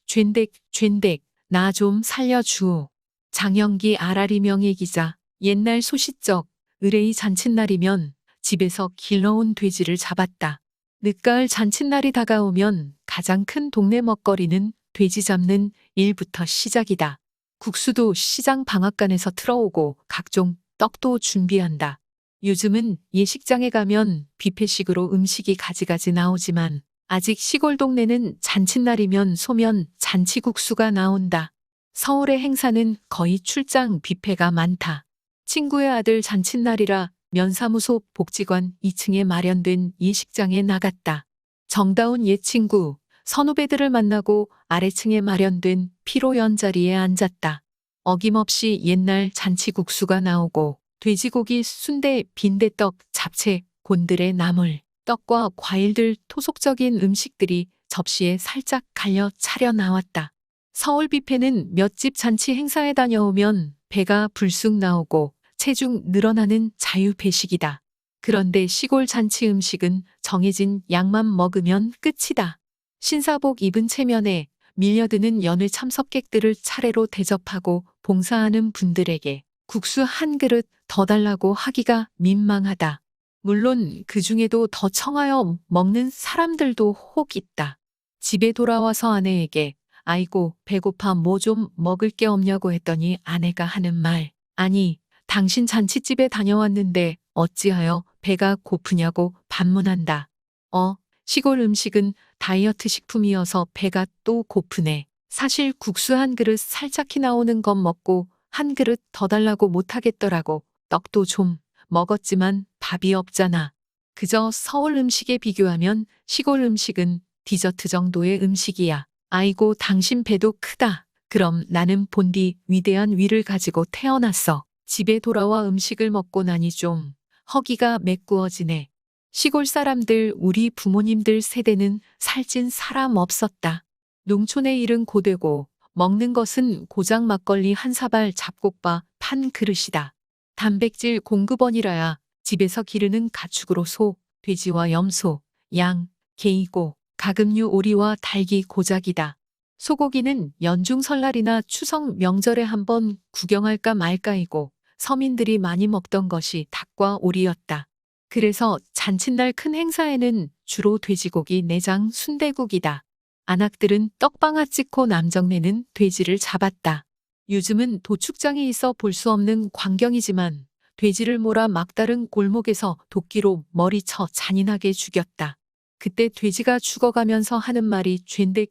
죬댁 나 좀 살려주오. 장영기 아라리 명예기자 옛날 소시적 의뢰의 잔칫날이면 집에서 길러온 돼지를 잡았다. 늦가을 잔칫날이 다가오면 가장 큰 동네 먹거리는 돼지 잡는 일부터 시작이다. 국수도 시장 방앗간에서 틀어오고 각종 떡도 준비한다. 요즘은 예식장에 가면 뷔페식으로 음식이 가지가지 나오지만 아직 시골 동네는 잔칫날이면 소면 잔치국수가 나온다. 서울의 행사는 거의 출장 뷔페가 많다. 친구의 아들 잔칫날이라 면사무소 복지관 2층에 마련된 예식장에 나갔다. 정다운 옛 친구, 선후배들을 만나고 아래층에 마련된 피로 연자리에 앉았다. 어김없이 옛날 잔치국수가 나오고 돼지고기, 순대, 빈대떡, 잡채, 곤드레 나물, 떡과 과일들 토속적인 음식들이 접시에 살짝 갈려 차려 나왔다. 서울 뷔페는 몇 집 잔치 행사에 다녀오면 배가 불쑥 나오고 체중 늘어나는 자유배식이다. 그런데 시골 잔치 음식은 정해진 양만 먹으면 끝이다. 신사복 입은 체면에 밀려드는 연회 참석객들을 차례로 대접하고 봉사하는 분들에게 국수 한 그릇 더 달라고 하기가 민망하다. 물론 그 중에도 더 청하여 먹는 사람들도 혹 있다. 집에 돌아와서 아내에게 아이고 배고파 뭐 좀 먹을 게 없냐고 했더니 아내가 하는 말. 아니 당신 잔치집에 다녀왔는데 어찌하여 배가 고프냐고 반문한다. 시골 음식은 다이어트 식품이어서 배가 또 고프네. 사실 국수 한 그릇 살짝히 나오는 건 먹고 한 그릇 더 달라고 못하겠더라고. 떡도 좀 먹었지만 밥이 없잖아. 그저 서울 음식에 비교하면 시골 음식은 디저트 정도의 음식이야. 아이고 당신 배도 크다. 그럼 나는 본디 위대한 위를 가지고 태어났어. 집에 돌아와 음식을 먹고 나니 좀 허기가 메꾸어지네. 시골 사람들 우리 부모님들 세대는 살찐 사람 없었다. 농촌의 일은 고되고 먹는 것은 고장 막걸리 한 사발 잡곡밥 한 그릇이다. 단백질 공급원이라야 집에서 기르는 가축으로 소, 돼지와 염소, 양, 게이고 가금류 오리와 닭이 고작이다. 소고기는 연중 설날이나 추석 명절에 한번 구경할까 말까이고 서민들이 많이 먹던 것이 닭과 오리였다. 그래서 잔칫날 큰 행사에는 주로 돼지고기 내장 순대국이다. 안악들은 떡방아 찍고 남정네는 돼지를 잡았다. 요즘은 도축장이 있어 볼 수 없는 광경이지만 돼지를 몰아 막다른 골목에서 도끼로 머리쳐 잔인하게 죽였다. 그때 돼지가 죽어가면서 하는 말이 죬댁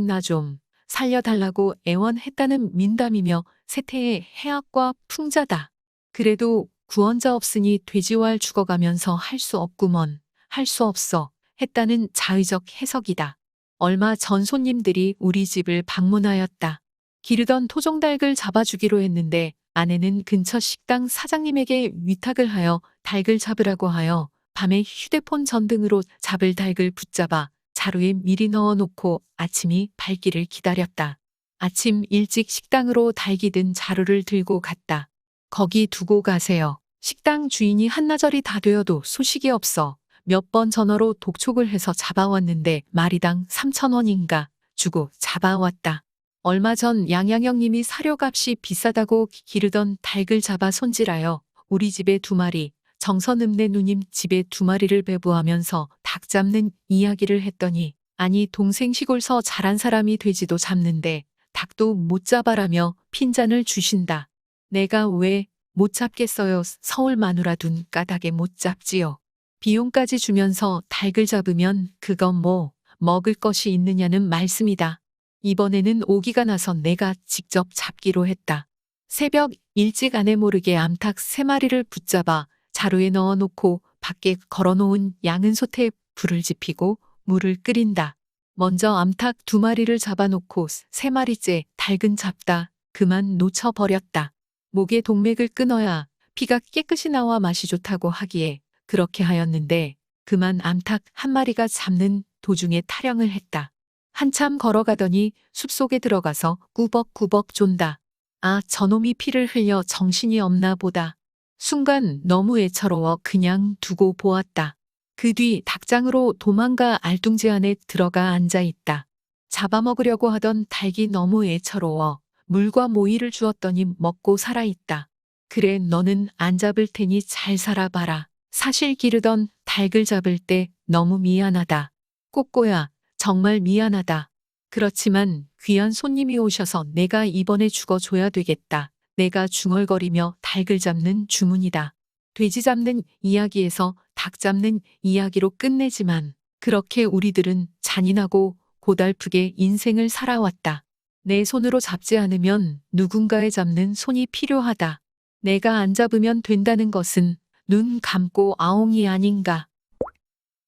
나 좀 살려달라고 애원했다는 민담이며 세태의 해악과 풍자다. 그래도 구원자 없으니 돼지왈 죽어가면서 할 수 없구먼. 할 수 없어. 했다는 자의적 해석이다. 얼마 전 손님들이 우리 집을 방문하였다. 기르던 토종닭을 잡아주기로 했는데 아내는 근처 식당 사장님에게 위탁을 하여 닭을 잡으라고 하여 밤에 휴대폰 전등으로 잡을 닭을 붙잡아 자루에 미리 넣어놓고 아침이 밝기를 기다렸다. 아침 일찍 식당으로 닭이 든 자루를 들고 갔다. 거기 두고 가세요. 식당 주인이 한나절이 다 되어도 소식이 없어 몇 번 전화로 독촉을 해서 잡아왔는데 마리당 3,000원인가 주고 잡아왔다. 얼마 전 양양형님이 사료값이 비싸다고 기르던 닭을 잡아 손질하여 우리 집에 2마리, 정선읍네 누님 집에 2마리를 배부하면서 닭 잡는 이야기를 했더니 아니 동생 시골서 자란 사람이 돼지도 잡는데 닭도 못 잡아라며 핀잔을 주신다. 내가 왜 못 잡겠어요. 서울 마누라 둔 까닭에 못 잡지요. 비용까지 주면서 닭을 잡으면 그건 뭐 먹을 것이 있느냐는 말씀이다. 이번에는 오기가 나서 내가 직접 잡기로 했다. 새벽 일찍 아내 모르게 암탉 3마리를 붙잡아 자루에 넣어놓고 밖에 걸어놓은 양은 솥에 불을 지피고 물을 끓인다. 먼저 암탉 2마리를 잡아놓고 3마리째 닭은 잡다 그만 놓쳐버렸다. 목에 동맥을 끊어야 피가 깨끗이 나와 맛이 좋다고 하기에 그렇게 하였는데 그만 암탉 1마리가 잡는 도중에 타령을 했다. 한참 걸어가더니 숲속에 들어가서 꾸벅꾸벅 존다. 아, 저놈이 피를 흘려 정신이 없나 보다. 순간 너무 애처로워 그냥 두고 보았다. 그 뒤 닭장으로 도망가 알뚱지 안에 들어가 앉아 있다. 잡아먹으려고 하던 닭이 너무 애처로워 물과 모이를 주었더니 먹고 살아있다. 그래 너는 안 잡을 테니 잘 살아봐라. 사실 기르던 닭을 잡을 때 너무 미안하다. 꼬꼬야 정말 미안하다. 그렇지만 귀한 손님이 오셔서 내가 이번에 죽어줘야 되겠다. 내가 중얼거리며 닭을 잡는 주문이다. 돼지 잡는 이야기에서 닭 잡는 이야기로 끝내지만 그렇게 우리들은 잔인하고 고달프게 인생을 살아왔다. 내 손으로 잡지 않으면 누군가의 잡는 손이 필요하다. 내가 안 잡으면 된다는 것은 눈 감고 아웅이 아닌가.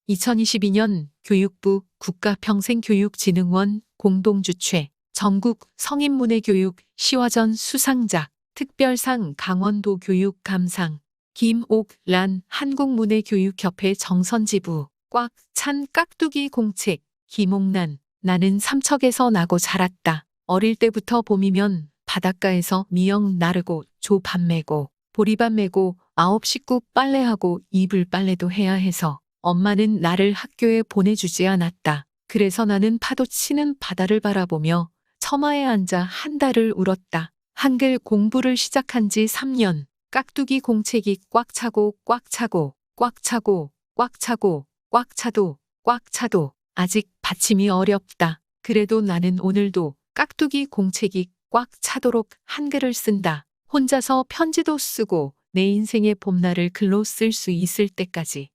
2022년 교육부 국가평생교육진흥원 공동주최 전국 성인문예교육 시화전 수상작 특별상 강원도 교육감상 김옥란 한국문예교육협회 정선지부 꽉 찬 깍두기 공책 김옥란 나는 삼척에서 나고 자랐다. 어릴 때부터 봄이면 바닷가에서 미역 나르고 조 밥 메고 보리밥 메고 9 식구 빨래하고 이불 빨래도 해야 해서 엄마는 나를 학교에 보내주지 않았다. 그래서 나는 파도 치는 바다를 바라보며 처마에 앉아 한 달을 울었다. 한글 공부를 시작한 지 3년. 깍두기 공책이 꽉 차고 꽉 차고 꽉 차고 꽉 차고 꽉 차도 꽉 차도 아직 받침이 어렵다. 그래도 나는 오늘도 깍두기 공책이 꽉 차도록 한글을 쓴다. 혼자서 편지도 쓰고 내 인생의 봄날을 글로 쓸 수 있을 때까지.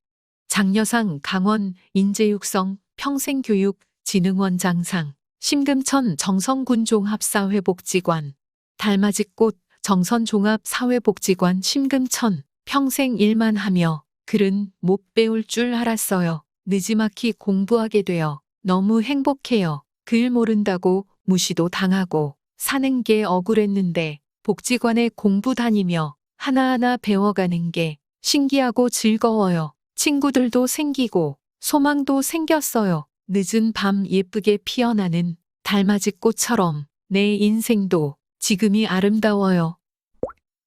장려상 강원 인재육성 평생교육진흥원장상 심금천 정선군종합사회복지관 달맞이꽃 정선종합사회복지관 심금천 평생 일만 하며 글은 못 배울 줄 알았어요. 느지막이 공부하게 되어 너무 행복해요. 글 모른다고 무시도 당하고 사는 게 억울했는데 복지관에 공부 다니며 하나하나 배워가는 게 신기하고 즐거워요. 친구들도 생기고 소망도 생겼어요. 늦은 밤 예쁘게 피어나는 달맞이꽃처럼 내 인생도 지금이 아름다워요.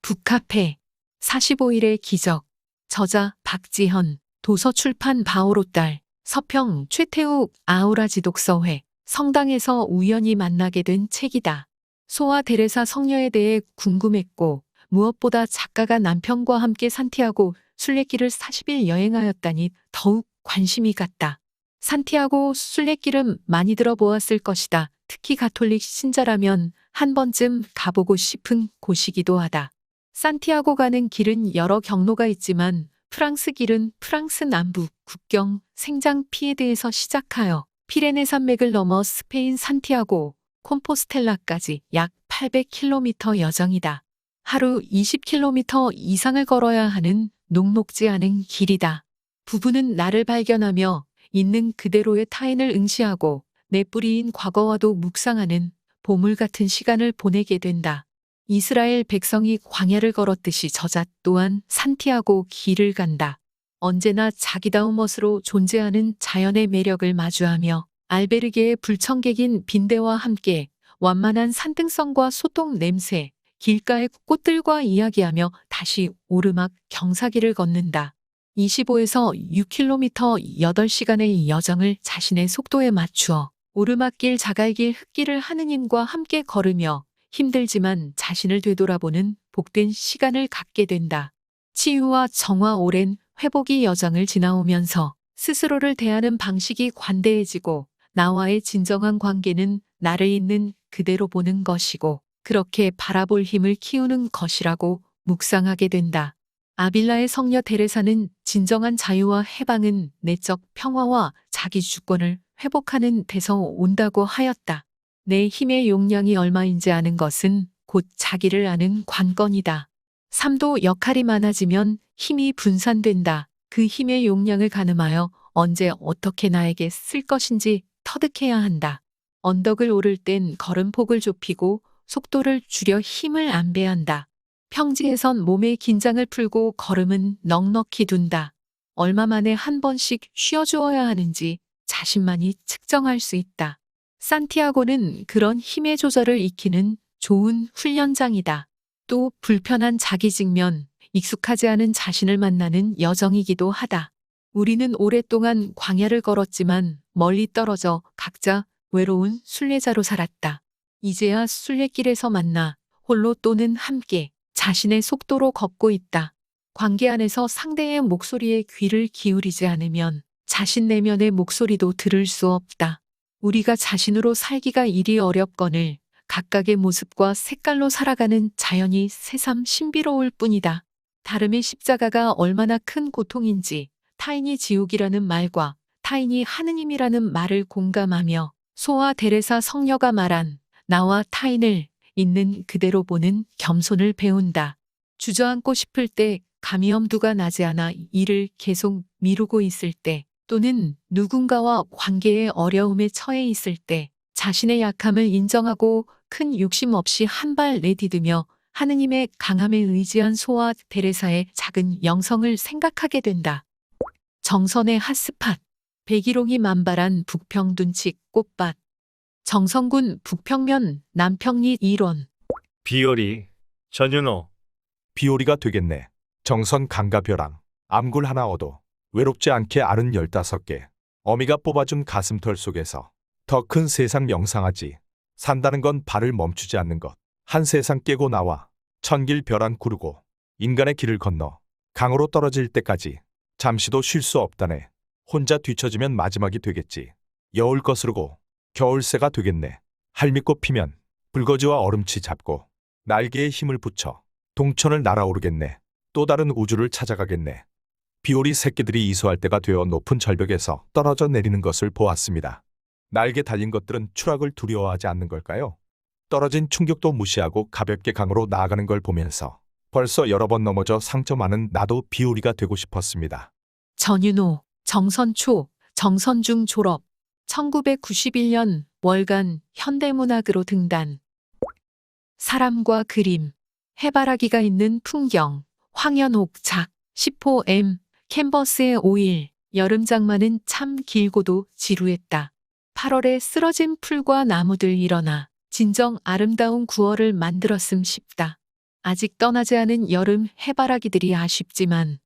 북카페 45일의 기적 저자 박지현 도서출판 바오로딸 서평 최태욱 아우라지 독서회 성당에서 우연히 만나게 된 책이다. 소아 데레사 성녀에 대해 궁금했고 무엇보다 작가가 남편과 함께 산티아고 순례길을 40일 여행하였다니 더욱 관심이 갔다. 산티아고 순례길은 많이 들어보았을 것이다. 특히 가톨릭 신자라면 한 번쯤 가보고 싶은 곳이기도 하다. 산티아고 가는 길은 여러 경로가 있지만 프랑스 길은 프랑스 남부 국경 생장피에드에서 시작하여 피레네 산맥을 넘어 스페인 산티아고 콤포스텔라까지 약 800km 여정이다. 하루 20km 이상을 걸어야 하는 녹록지 않은 길이다. 부부는 나를 발견하며 있는 그대로의 타인을 응시하고 내 뿌리인 과거와도 묵상하는 보물 같은 시간을 보내게 된다. 이스라엘 백성이 광야를 걸었듯이 저자 또한 산티아고 길을 간다. 언제나 자기다운 멋으로 존재하는 자연의 매력을 마주하며 알베르게의 불청객인 빈대와 함께 완만한 산등성과 소똥 냄새, 길가의 꽃들과 이야기하며 다시 오르막 경사길을 걷는다. 25에서 6km 8시간의 여정을 자신의 속도에 맞추어 오르막길 자갈길 흙길을 하느님과 함께 걸으며 힘들지만 자신을 되돌아보는 복된 시간을 갖게 된다. 치유와 정화 오랜 회복의 여정을 지나오면서 스스로를 대하는 방식이 관대해지고 나와의 진정한 관계는 나를 있는 그대로 보는 것이고 그렇게 바라볼 힘을 키우는 것이라고 묵상하게 된다. 아빌라의 성녀 테레사는 진정한 자유와 해방은 내적 평화와 자기 주권을 회복하는 데서 온다고 하였다. 내 힘의 용량이 얼마인지 아는 것은 곧 자기를 아는 관건이다. 삶도 역할이 많아지면 힘이 분산된다. 그 힘의 용량을 가늠하여 언제 어떻게 나에게 쓸 것인지 터득해야 한다. 언덕을 오를 땐 걸음폭을 좁히고 속도를 줄여 힘을 안배한다. 평지에선 몸의 긴장을 풀고 걸음은 넉넉히 둔다. 얼마 만에 한 번씩 쉬어주어야 하는지 자신만이 측정할 수 있다. 산티아고는 그런 힘의 조절을 익히는 좋은 훈련장이다. 또 불편한 자기 직면, 익숙하지 않은 자신을 만나는 여정이기도 하다. 우리는 오랫동안 광야를 걸었지만 멀리 떨어져 각자 외로운 순례자로 살았다. 이제야 순례길에서 만나 홀로 또는 함께 자신의 속도로 걷고 있다. 관계 안에서 상대의 목소리에 귀를 기울이지 않으면 자신 내면의 목소리도 들을 수 없다. 우리가 자신으로 살기가 이리 어렵거늘 각각의 모습과 색깔로 살아가는 자연이 새삼 신비로울 뿐이다. 다름의 십자가가 얼마나 큰 고통인지 타인이 지옥이라는 말과 타인이 하느님이라는 말을 공감하며 소아 데레사 성녀가 말한 나와 타인을 있는 그대로 보는 겸손을 배운다. 주저앉고 싶을 때, 감히 엄두가 나지 않아 일을 계속 미루고 있을 때, 또는 누군가와 관계의 어려움에 처해 있을 때, 자신의 약함을 인정하고 큰 욕심 없이 한 발 내디디며 하느님의 강함에 의지한 소아 데레사의 작은 영성을 생각하게 된다. 정선의 핫스팟, 백일홍이 만발한 북평둔치 꽃밭, 정선군 북평면 남평리 일원. 비오리, 전윤호. 비오리가 되겠네. 정선 강가벼랑. 암굴 하나 얻어. 외롭지 않게 알은 15개. 어미가 뽑아준 가슴털 속에서 더 큰 세상 명상하지. 산다는 건 발을 멈추지 않는 것. 한 세상 깨고 나와 천길 벼랑 구르고 인간의 길을 건너 강으로 떨어질 때까지 잠시도 쉴 수 없다네. 혼자 뒤처지면 마지막이 되겠지. 여울 거스르고 겨울새가 되겠네. 할미꽃 피면 불거지와 얼음치 잡고 날개에 힘을 붙여 동천을 날아오르겠네. 또 다른 우주를 찾아가겠네. 비오리 새끼들이 이수할 때가 되어 높은 절벽에서 떨어져 내리는 것을 보았습니다. 날개 달린 것들은 추락을 두려워하지 않는 걸까요? 떨어진 충격도 무시하고 가볍게 강으로 나아가는 걸 보면서 벌써 여러 번 넘어져 상처 많은 나도 비오리가 되고 싶었습니다. 전윤호, 정선초, 정선중 졸업. 1991년 월간 현대문학으로 등단. 사람과 그림, 해바라기가 있는 풍경, 황연옥작, 10호 캔버스의 5일, 여름 장마는 참 길고도 지루했다. 8월에 쓰러진 풀과 나무들 일어나 진정 아름다운 9월을 만들었음 싶다. 아직 떠나지 않은 여름 해바라기들이 아쉽지만.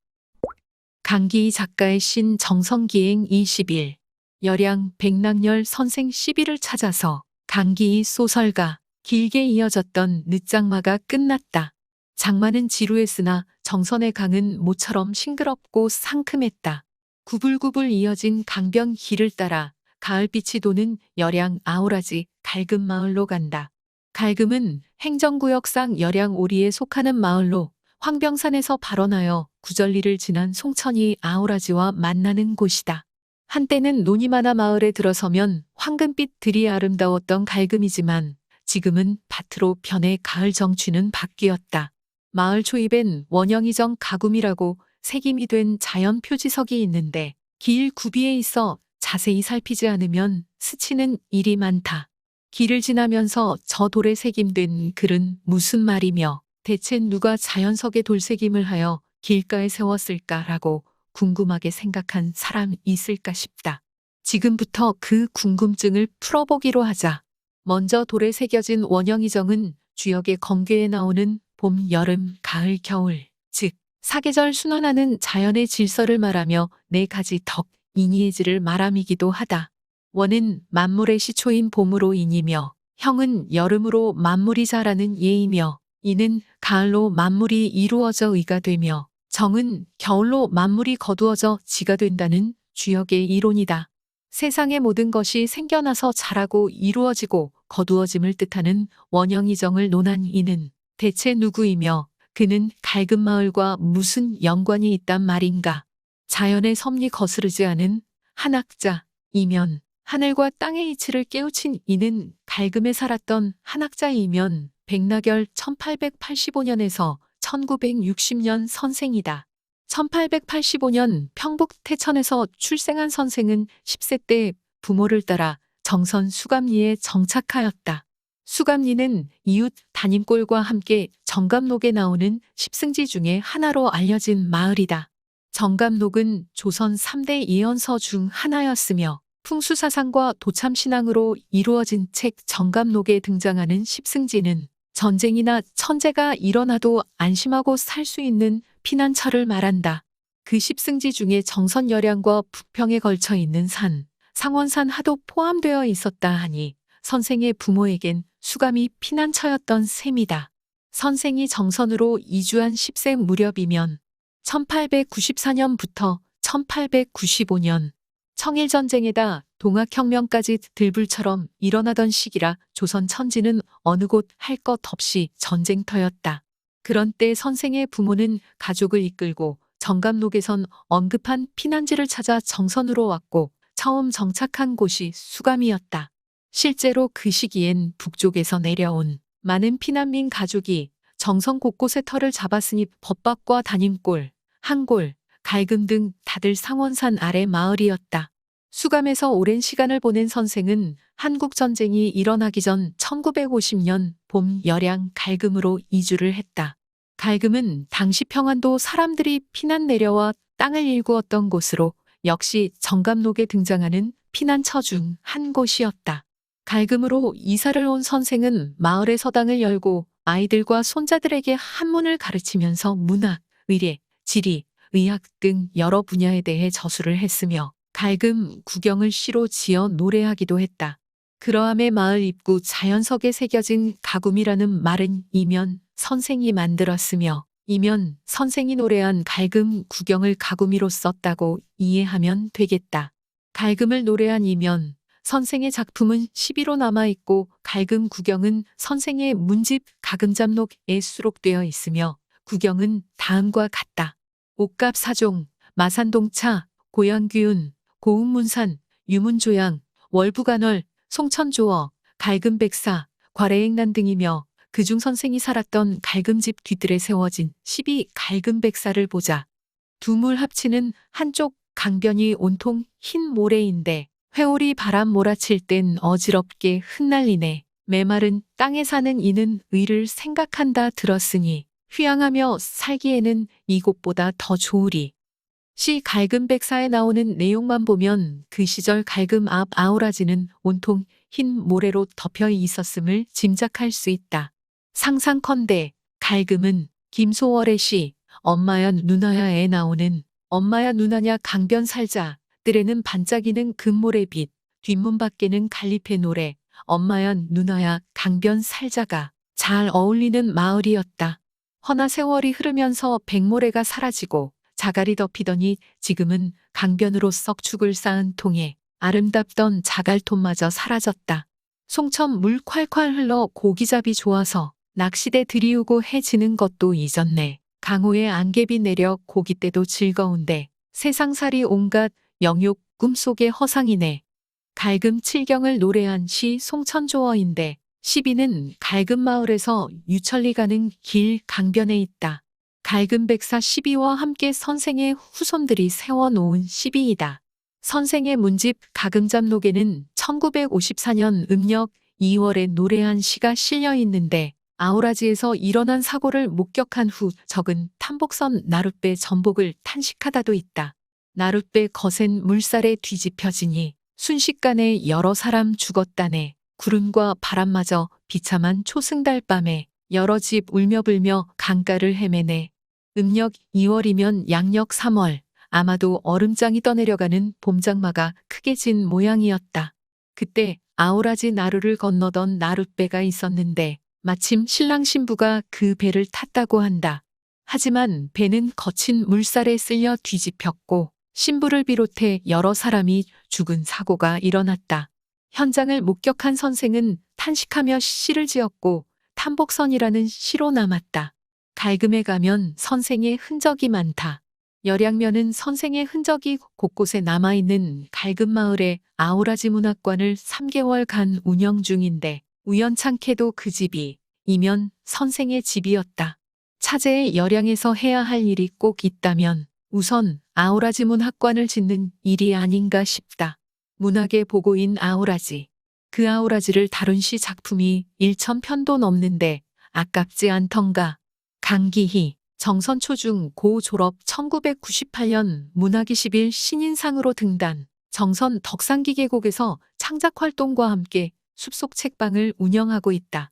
강기희 작가의 신 정성기행 20일, 열양 백낙열 선생 10일을 찾아서 강기희 소설가 길게 이어졌던 늦장마가 끝났다. 장마는 지루했으나 정선의 강은 모처럼 싱그럽고 상큼했다. 구불구불 이어진 강변 길을 따라 가을빛이 도는 열양 아오라지 갈금 마을로 간다. 갈금은 행정구역상 열양 오리에 속하는 마을로 황병산에서 발원하여 구절리를 지난 송천이 아오라지와 만나는 곳이다. 한때는 논이 많아 마을에 들어서면 황금빛 들이 아름다웠던 갈금이지만 지금은 밭으로 변해 가을 정취는 바뀌었다. 마을 초입엔 원영이정 가굼이라고 색임이 된 자연 표지석이 있는데 길 구비에 있어 자세히 살피지 않으면 스치는 일이 많다. 길을 지나면서 저 돌에 새김된 글은 무슨 말이며 대체 누가 자연석에 돌새김을 하여 길가에 세웠을까라고 궁금하게 생각한 사람 있을까 싶다. 지금부터 그 궁금증을 풀어보기로 하자. 먼저 돌에 새겨진 원형이정은 주역의 검괴에 나오는 봄, 여름, 가을, 겨울, 즉 사계절 순환하는 자연의 질서를 말하며 네 가지 덕, 인이의질을 말함이기도 하다. 원은 만물의 시초인 봄으로 인이며, 형은 여름으로 만물이 자라는 예이며, 이는 가을로 만물이 이루어져 의가 되며, 정은 겨울로 만물이 거두어져 지가 된다는 주역의 이론이다. 세상의 모든 것이 생겨나서 자라고 이루어지고 거두어짐을 뜻하는 원형이정을 논한 이는 대체 누구이며 그는 갈금 마을과 무슨 연관이 있단 말인가. 자연의 섭리 거스르지 않은 한학자이면 하늘과 땅의 이치를 깨우친 이는 갈금에 살았던 한학자이면 백나결 1885년에서 1960년 선생이다. 1885년 평북 태천에서 출생한 선생은 10세 때 부모를 따라 정선 수감리에 정착하였다. 수감리는 이웃 담임골과 함께 정감록에 나오는 십승지 중에 하나로 알려진 마을이다. 정감록은 조선 3대 예언서 중 하나였으며 풍수사상과 도참신앙으로 이루어진 책 정감록에 등장하는 십승지는 전쟁이나 천재가 일어나도 안심하고 살 수 있는 피난처를 말한다. 그 십승지 중에 정선여량과 북평에 걸쳐 있는 산, 상원산 하도 포함되어 있었다 하니 선생의 부모에겐 수감이 피난처였던 셈이다. 선생이 정선으로 이주한 10세 무렵이면 1894년부터 1895년 청일전쟁에다 동학혁명까지 들불처럼 일어나던 시기라 조선 천지는 어느 곳 할 것 없이 전쟁터였다. 그런 때 선생의 부모는 가족을 이끌고 정감록에선 언급한 피난지를 찾아 정선으로 왔고 처음 정착한 곳이 수감이었다. 실제로 그 시기엔 북쪽에서 내려온 많은 피난민 가족이 정선 곳곳에 터를 잡았으니 법박과 담임골, 한골, 갈금 등 다들 상원산 아래 마을이었다. 수감에서 오랜 시간을 보낸 선생은 한국전쟁이 일어나기 전 1950년 봄 열양 갈금으로 이주를 했다. 갈금은 당시 평안도 사람들이 피난 내려와 땅을 일구었던 곳으로 역시 정감록에 등장하는 피난처 중 한 곳이었다. 갈금으로 이사를 온 선생은 마을의 서당을 열고 아이들과 손자들에게 한문을 가르치면서 문학, 의례, 지리, 의학 등 여러 분야에 대해 저술을 했으며 갈금 구경을 시로 지어 노래하기도 했다. 그러함에 마을 입구 자연석에 새겨진 가굼이라는 말은 이면 선생이 만들었으며 이면 선생이 노래한 갈금 구경을 가굼이로 썼다고 이해하면 되겠다. 갈금을 노래한 이면 선생의 작품은 시비로 남아있고 갈금 구경은 선생의 문집 가금잡록에 수록되어 있으며 구경은 다음과 같다. 옥갑 사종, 마산동차, 고양귀운, 고운문산, 유문조양, 월부간월, 송천조어, 갈금백사, 과래행난 등이며 그중 선생이 살았던 갈금집 뒤뜰에 세워진 12갈금백사를 보자. 두 물 합치는 한쪽 강변이 온통 흰 모래인데 회오리 바람 몰아칠 땐 어지럽게 흩날리네. 메마른 땅에 사는 이는 의를 생각한다 들었으니 휴양하며 살기에는 이곳보다 더 좋으리. 시 갈금백사에 나오는 내용만 보면 그 시절 갈금 앞 아우라지는 온통 흰 모래로 덮여 있었음을 짐작할 수 있다. 상상컨대 갈금은 김소월의 시 엄마야 누나야에 나오는 엄마야 누나냐 강변 살자 뜰에는 반짝이는 금모래빛 뒷문 밖에는 갈리페 노래 엄마야 누나야 강변 살자가 잘 어울리는 마을이었다. 허나 세월이 흐르면서 백모래가 사라지고 자갈이 덮이더니 지금은 강변으로 썩 죽을 쌓은 통에 아름답던 자갈톱마저 사라졌다. 송천 물 콸콸 흘러 고기잡이 좋아서 낚시대 들이우고 해 지는 것도 잊었네. 강호에 안개비 내려 고깃대도 즐거운데 세상살이 온갖 영욕 꿈속의 허상이네. 갈금 칠경을 노래한 시 송천조어인데 시비는 갈금 마을에서 유천리 가는 길 강변에 있다. 갈금백사 시비와 함께 선생의 후손들이 세워놓은 시비이다. 선생의 문집 가금잡록에는 1954년 음력 2월에 노래한 시가 실려 있는데 아우라지에서 일어난 사고를 목격한 후 적은 탐복선 나룻배 전복을 탄식하다도 있다. 나룻배 거센 물살에 뒤집혀지니 순식간에 여러 사람 죽었다네. 구름과 바람마저 비참한 초승달 밤에 여러 집 울며 불며 강가를 헤매네. 음력 2월이면 양력 3월. 아마도 얼음장이 떠내려가는 봄장마가 크게 진 모양이었다. 그때 아우라지 나루를 건너던 나룻배가 있었는데 마침 신랑 신부가 그 배를 탔다고 한다. 하지만 배는 거친 물살에 쓸려 뒤집혔고 신부를 비롯해 여러 사람이 죽은 사고가 일어났다. 현장을 목격한 선생은 탄식하며 시를 지었고 탐복선이라는 시로 남았다. 갈금에 가면 선생의 흔적이 많다. 열양면은 선생의 흔적이 곳곳에 남아있는 갈금마을의 아우라지 문학관을 3개월간 운영 중인데 우연찮게도 그 집이 이면 선생의 집이었다. 차제의 열양에서 해야 할 일이 꼭 있다면 우선 아우라지 문학관을 짓는 일이 아닌가 싶다. 문학의 보고인 아우라지. 그 아우라지를 다룬 시 작품이 1,000편도 넘는데 아깝지 않던가. 강기희 정선초중 고 졸업 1998년 문학21 신인상으로 등단. 정선 덕상기계곡에서 창작활동과 함께 숲속 책방을 운영하고 있다.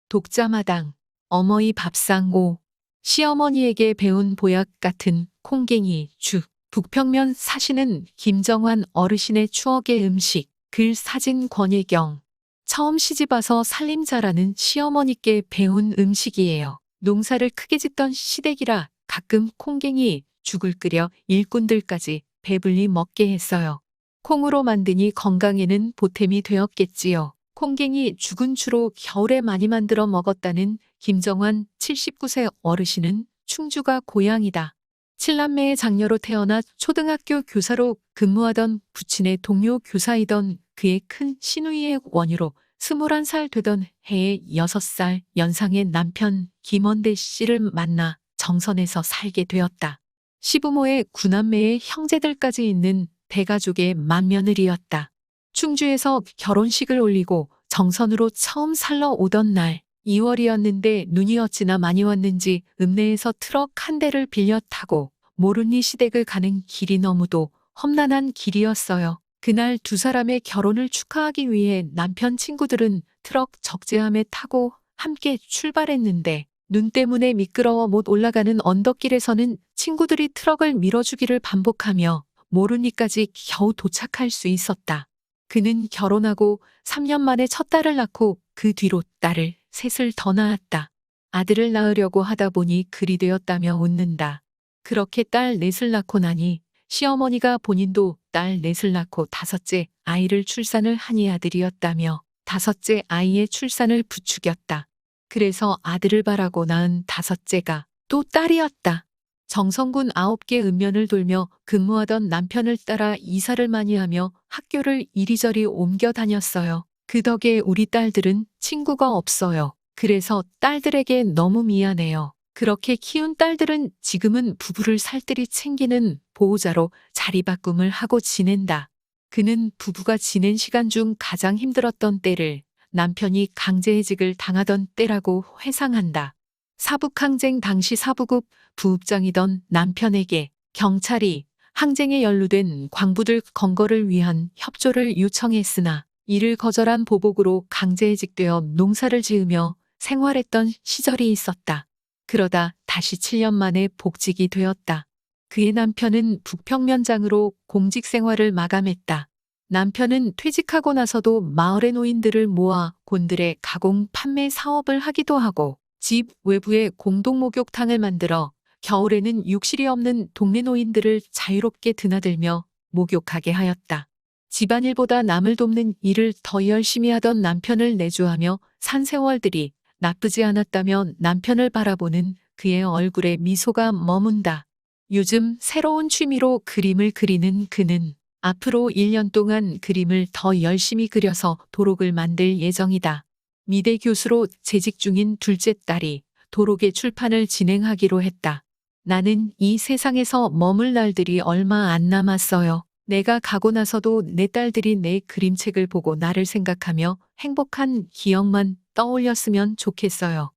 독자마당 어머니 밥상 5. 시어머니에게 배운 보약 같은 콩갱이 죽. 북평면 사시는 김정환 어르신의 추억의 음식. 글 사진 권예경. 처음 시집와서 살림 잘하는 시어머니께 배운 음식이에요. 농사를 크게 짓던 시댁이라 가끔 콩갱이 죽을 끓여 일꾼들까지 배불리 먹게 했어요. 콩으로 만드니 건강에는 보탬이 되었겠지요. 콩갱이 죽은 주로 겨울에 많이 만들어 먹었다는 김정환 79세 어르신은 충주가 고향이다. 7남매의 장녀로 태어나 초등학교 교사로 근무하던 부친의 동료 교사이던 그의 큰 시누이의 원유로 21살 되던 해에 6살 연상의 남편 김원대 씨를 만나 정선에서 살게 되었다. 시부모의 9남매의 형제들까지 있는 대가족의 맏며느리였다. 충주에서 결혼식을 올리고 정선으로 처음 살러 오던 날 2월이었는데 눈이 어찌나 많이 왔는지 읍내에서 트럭 한 대를 빌려 타고 모르니 시댁을 가는 길이 너무도 험난한 길이었어요. 그날 두 사람의 결혼을 축하하기 위해 남편 친구들은 트럭 적재함에 타고 함께 출발했는데 눈 때문에 미끄러워 못 올라가는 언덕길에서는 친구들이 트럭을 밀어주기를 반복하며 모르니까지 겨우 도착할 수 있었다. 그는 결혼하고 3년 만에 첫 딸을 낳고 그 뒤로 딸을 셋을 더 낳았다. 아들을 낳으려고 하다 보니 그리 되었다며 웃는다. 그렇게 딸 넷을 낳고 나니 시어머니가 본인도 딸 넷을 낳고 다섯째 아이를 출산을 하니 아들이었다며 다섯째 아이의 출산을 부추겼다. 그래서 아들을 바라고 낳은 다섯째가 또 딸이었다. 정성군 9개 읍면을 돌며 근무하던 남편을 따라 이사를 많이 하며 학교를 이리저리 옮겨 다녔어요. 그 덕에 우리 딸들은 친구가 없어요. 그래서 딸들에게 너무 미안해요. 그렇게 키운 딸들은 지금은 부부를 살뜰히 챙기는 보호자로 자리바꿈을 하고 지낸다. 그는 부부가 지낸 시간 중 가장 힘들었던 때를 남편이 강제해직을 당하던 때라고 회상한다. 사북항쟁 당시 사부급 부읍장이던 남편에게 경찰이 항쟁에 연루된 광부들 검거를 위한 협조를 요청했으나 이를 거절한 보복으로 강제해직되어 농사를 지으며 생활했던 시절이 있었다. 그러다 다시 7년 만에 복직이 되었다. 그의 남편은 북평면장으로 공직 생활을 마감했다. 남편은 퇴직하고 나서도 마을의 노인들을 모아 곤드레 가공 판매 사업을 하기도 하고 집 외부에 공동 목욕탕을 만들어 겨울에는 욕실이 없는 동네 노인들을 자유롭게 드나들며 목욕하게 하였다. 집안일보다 남을 돕는 일을 더 열심히 하던 남편을 내조하며 산 세월들이 나쁘지 않았다며 남편을 바라보는 그의 얼굴에 미소가 머문다. 요즘 새로운 취미로 그림을 그리는 그는 앞으로 1년 동안 그림을 더 열심히 그려서 도록을 만들 예정이다. 미대 교수로 재직 중인 둘째 딸이 도록의 출판을 진행하기로 했다. 나는 이 세상에서 머물 날들이 얼마 안 남았어요. 내가 가고 나서도 내 딸들이 내 그림책을 보고 나를 생각하며 행복한 기억만 떠올렸으면 좋겠어요.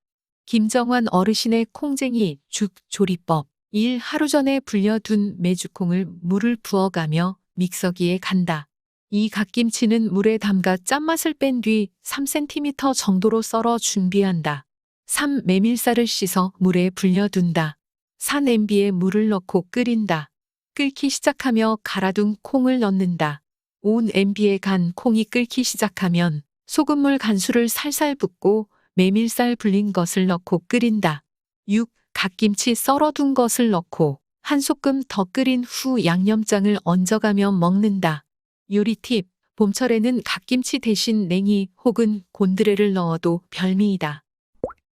김정환 어르신의 콩쟁이 죽 조리법. 일 하루 전에 불려둔 메주콩을 물을 부어가며 믹서기에 간다. 이 갓김치는 물에 담가 짠맛을 뺀 뒤 3cm 정도로 썰어 준비한다. 3. 메밀쌀을 씻어 물에 불려둔다. 4. 냄비에 물을 넣고 끓인다. 끓기 시작하며 갈아둔 콩을 넣는다. 5. 냄비에 간 콩이 끓기 시작하면 소금물 간수를 살살 붓고 메밀쌀 불린 것을 넣고 끓인다. 6. 갓김치 썰어둔 것을 넣고 한 소끔 더 끓인 후 양념장을 얹어가며 먹는다. 요리 팁. 봄철에는 갓김치 대신 냉이 혹은 곤드레를 넣어도 별미이다.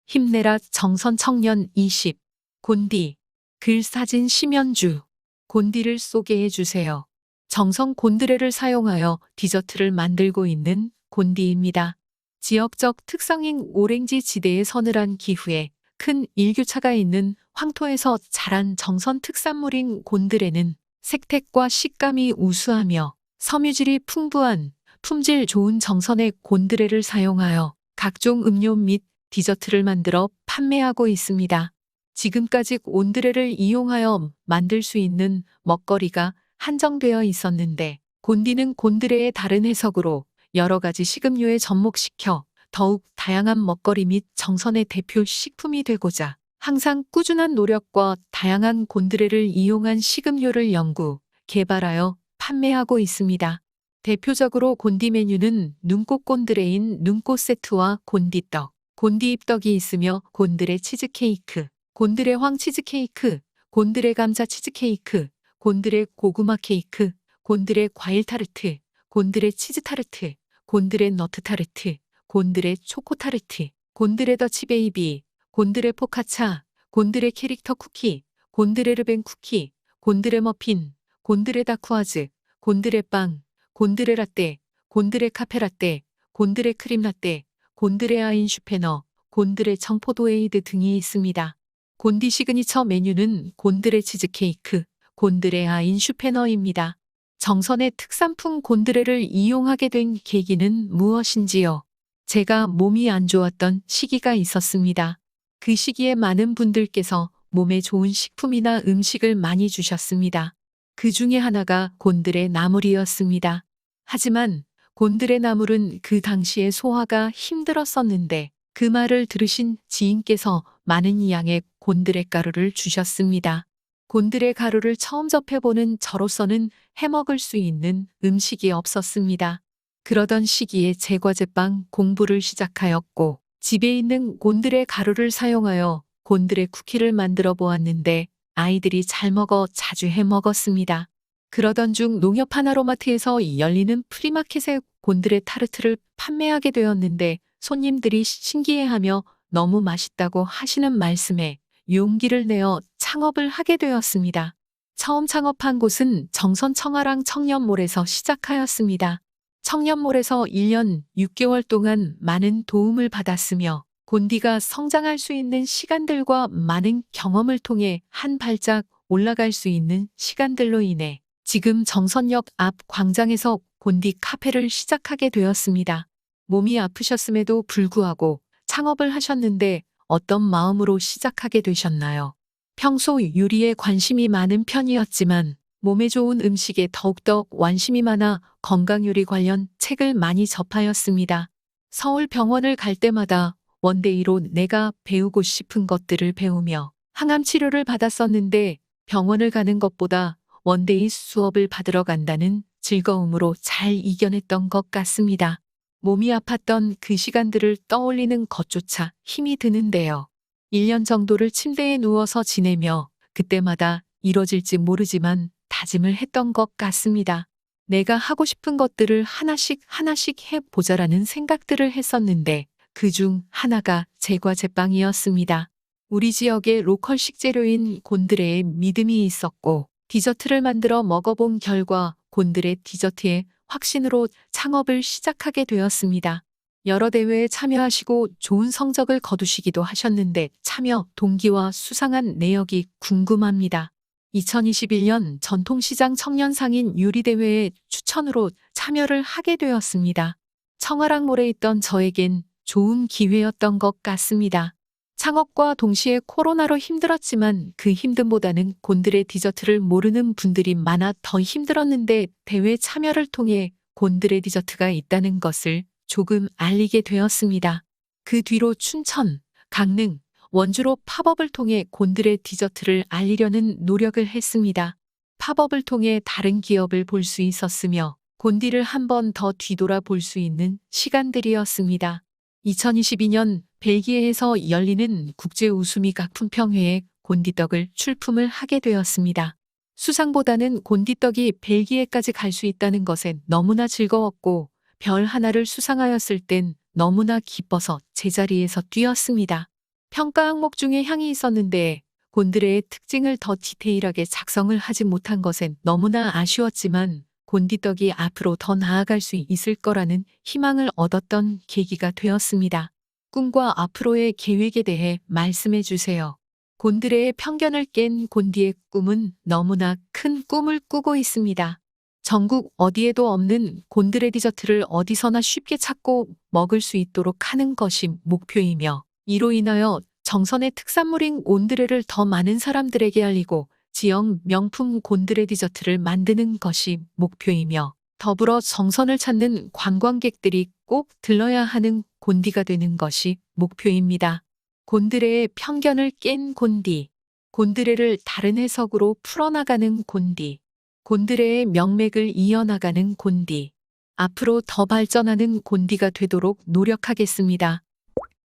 힘내라 정선 청년 20. 곤디. 글 사진 심연주. 곤디를 소개해 주세요. 정성 곤드레를 사용하여 디저트를 만들고 있는 곤디입니다. 지역적 특성인 오랭지 지대의 서늘한 기후에 큰 일교차가 있는 황토에서 자란 정선 특산물인 곤드레는 색택과 식감이 우수하며 섬유질이 풍부한 품질 좋은 정선의 곤드레를 사용하여 각종 음료 및 디저트를 만들어 판매하고 있습니다. 지금까지 곤드레를 이용하여 만들 수 있는 먹거리가 한정되어 있었는데 곤디는 곤드레의 다른 해석으로 여러 가지 식음료에 접목시켜 더욱 다양한 먹거리 및 정선의 대표 식품이 되고자 항상 꾸준한 노력과 다양한 곤드레를 이용한 식음료를 연구, 개발하여 판매하고 있습니다. 대표적으로 곤디 메뉴는 눈꽃 곤드레인 눈꽃 세트와 곤디떡, 곤디 입떡이 있으며 곤드레 치즈케이크, 곤드레 황 치즈케이크, 곤드레 감자 치즈케이크, 곤드레 고구마 케이크, 곤드레 과일 타르트, 곤드레 치즈 타르트, 곤드레 너트 타르트, 곤드레 초코 타르트, 곤드레 더치 베이비, 곤드레 포카차, 곤드레 캐릭터 쿠키, 곤드레 르벤 쿠키, 곤드레 머핀, 곤드레 다쿠아즈, 곤드레 빵, 곤드레 라떼, 곤드레 카페 라떼, 곤드레 크림 라떼, 곤드레 아인 슈페너, 곤드레 청포도 에이드 등이 있습니다. 곤디 시그니처 메뉴는 곤드레 치즈케이크, 곤드레 아인 슈페너입니다. 정선의 특산품 곤드레를 이용하게 된 계기는 무엇인지요? 제가 몸이 안 좋았던 시기가 있었습니다. 그 시기에 많은 분들께서 몸에 좋은 식품이나 음식을 많이 주셨습니다. 그 중에 하나가 곤드레 나물이었습니다. 하지만 곤드레 나물은 그 당시에 소화가 힘들었었는데 그 말을 들으신 지인께서 많은 양의 곤드레 가루를 주셨습니다. 곤드레 가루를 처음 접해보는 저로서는 해먹을 수 있는 음식이 없었습니다. 그러던 시기에 제과제빵 공부를 시작하였고 집에 있는 곤드레 가루를 사용하여 곤드레 쿠키를 만들어 보았는데 아이들이 잘 먹어 자주 해 먹었습니다. 그러던 중 농협 하나로마트에서 열리는 프리마켓에 곤드레 타르트를 판매하게 되었는데 손님들이 신기해하며 너무 맛있다고 하시는 말씀에 용기를 내어 창업을 하게 되었습니다. 처음 창업한 곳은 정선 청아랑 청년몰에서 시작하였습니다. 청년몰에서 1년 6개월 동안 많은 도움을 받았으며 곤디가 성장할 수 있는 시간들과 많은 경험을 통해 한 발짝 올라갈 수 있는 시간들로 인해 지금 정선역 앞 광장에서 곤디 카페를 시작하게 되었습니다. 몸이 아프셨음에도 불구하고 창업을 하셨는데 어떤 마음으로 시작하게 되셨나요? 평소 요리에 관심이 많은 편이었지만 몸에 좋은 음식에 더욱더 관심이 많아 건강요리 관련 책을 많이 접하였습니다. 서울 병원을 갈 때마다 원데이로 내가 배우고 싶은 것들을 배우며 항암 치료를 받았었는데 병원을 가는 것보다 원데이 수업을 받으러 간다는 즐거움으로 잘 이겨냈던 것 같습니다. 몸이 아팠던 그 시간들을 떠올리는 것조차 힘이 드는데요. 1년 정도를 침대에 누워서 지내며 그때마다 이뤄질지 모르지만 다짐을 했던 것 같습니다. 내가 하고 싶은 것들을 하나씩 해보자라는 생각들을 했었는데 그중 하나가 제과제빵이었습니다. 우리 지역의 로컬 식재료인 곤드레에 믿음이 있었고 디저트를 만들어 먹어본 결과 곤드레 디저트의 확신으로 창업을 시작하게 되었습니다. 여러 대회에 참여하시고 좋은 성적을 거두시기도 하셨는데 참여 동기와 수상한 내역이 궁금합니다. 2021년 전통시장 청년상인 유리대회에 추천으로 참여를 하게 되었습니다. 청아랑몰에 있던 저에겐 좋은 기회였던 것 같습니다. 창업과 동시에 코로나로 힘들었지만 그 힘듦보다는 곤드레 디저트를 모르는 분들이 많아 더 힘들었는데 대회 참여를 통해 곤드레 디저트가 있다는 것을 조금 알리게 되었습니다. 그 뒤로 춘천, 강릉, 원주로 팝업을 통해 곤드레 디저트를 알리려는 노력을 했습니다. 팝업을 통해 다른 기업을 볼 수 있었으며 곤디를 한 번 더 뒤돌아 볼 수 있는 시간들이었습니다. 2022년 벨기에에서 열리는 국제 웃음이 가품평회에 곤디떡을 출품을 하게 되었습니다. 수상보다는 곤디떡이 벨기에까지 갈 수 있다는 것에 너무나 즐거웠고 별 하나를 수상하였을 땐 너무나 기뻐서 제자리에서 뛰었습니다. 평가 항목 중에 향이 있었는데 곤드레의 특징을 더 디테일하게 작성을 하지 못한 것엔 너무나 아쉬웠지만 곤디떡이 앞으로 더 나아갈 수 있을 거라는 희망을 얻었던 계기가 되었습니다. 꿈과 앞으로의 계획에 대해 말씀해 주세요. 곤드레의 편견을 깬 곤디의 꿈은 너무나 큰 꿈을 꾸고 있습니다. 전국 어디에도 없는 곤드레 디저트를 어디서나 쉽게 찾고 먹을 수 있도록 하는 것이 목표이며 이로 인하여 정선의 특산물인 곤드레를 더 많은 사람들에게 알리고 지역 명품 곤드레 디저트를 만드는 것이 목표이며 더불어 정선을 찾는 관광객들이 꼭 들러야 하는 곤디가 되는 것이 목표입니다. 곤드레의 편견을 깬 곤디, 곤드레를 다른 해석으로 풀어나가는 곤디, 곤드레의 명맥을 이어나가는 곤디, 앞으로 더 발전하는 곤디가 되도록 노력하겠습니다.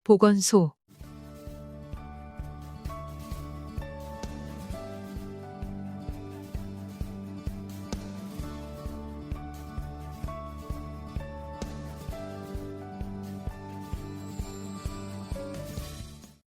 보건소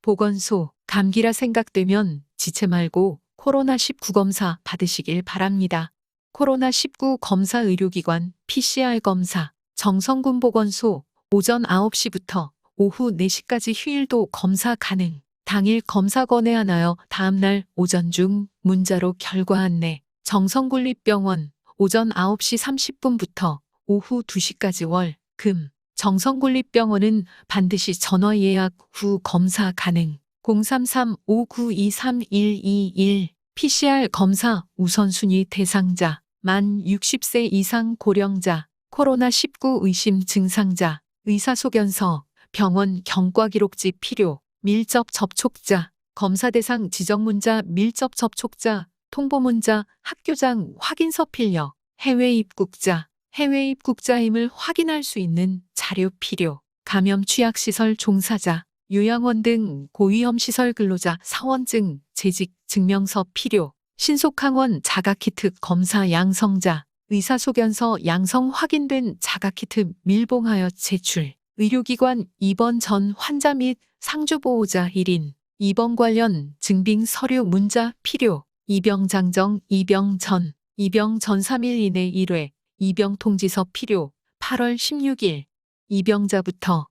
보건소, 감기라 생각되면 지체 말고 코로나19 검사 받으시길 바랍니다. 코로나19 검사 의료기관 PCR 검사, 정성군 보건소, 오전 9시부터 오후 4시까지 휴일도 검사 가능. 당일 검사 권해하나요? 다음날 오전 중 문자로 결과 안내. 정성군립병원, 오전 9시 30분부터 오후 2시까지 월, 금. 정성군립병원은 반드시 전화 예약 후 검사 가능. 033-592-3121 PCR 검사 우선순위 대상자, 만 60세 이상 고령자, 코로나19 의심 증상자, 의사소견서, 병원 경과기록지 필요, 밀접 접촉자, 검사 대상 지정문자 밀접 접촉자, 통보문자, 학교장 확인서 필요, 해외 입국자, 해외 입국자임을 확인할 수 있는 자료 필요, 감염 취약시설 종사자, 요양원 등 고위험 시설 근로자 사원증, 재직 증명서 필요, 신속항원 자가키트 검사 양성자, 의사소견서 양성 확인된 자가키트 밀봉하여 제출, 의료기관 입원 전 환자 및 상주보호자 1인, 입원 관련 증빙 서류 문자 필요, 입영장정 입영 전 3일 이내 1회, 입영 통지서 필요, 8월 16일, 입영자부터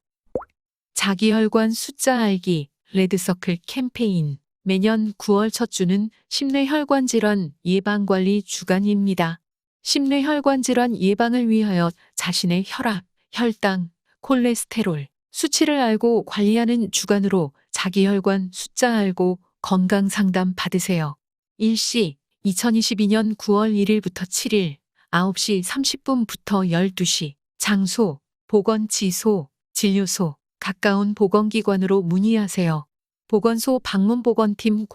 자기혈관 숫자 알기, 레드서클 캠페인, 매년 9월 첫 주는 심뇌혈관 질환 예방관리 주간입니다. 심뇌혈관 질환 예방을 위하여 자신의 혈압, 혈당, 콜레스테롤, 수치를 알고 관리하는 주간으로 자기혈관 숫자 알고 건강상담 받으세요. 일시 2022년 9월 1일부터 7일 9시 30분부터 12시 장소 보건지소 진료소 가까운 보건기관으로 문의하세요. 보건소 방문보건팀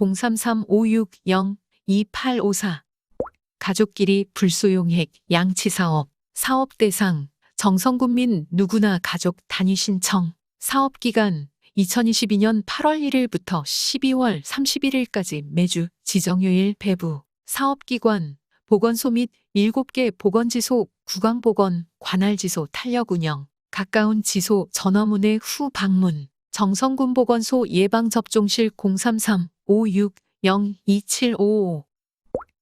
033-560-2854 가족끼리 불소용액 양치사업 사업대상 정성군민 누구나 가족 단위 신청 사업기간 2022년 8월 1일부터 12월 31일까지 매주 지정요일 배부 사업기관 보건소 및 7개 보건지소 구강보건 관할지소 탄력운영 가까운 지소 전화문의 후 방문 정성군 보건소 예방접종실 033-560-2755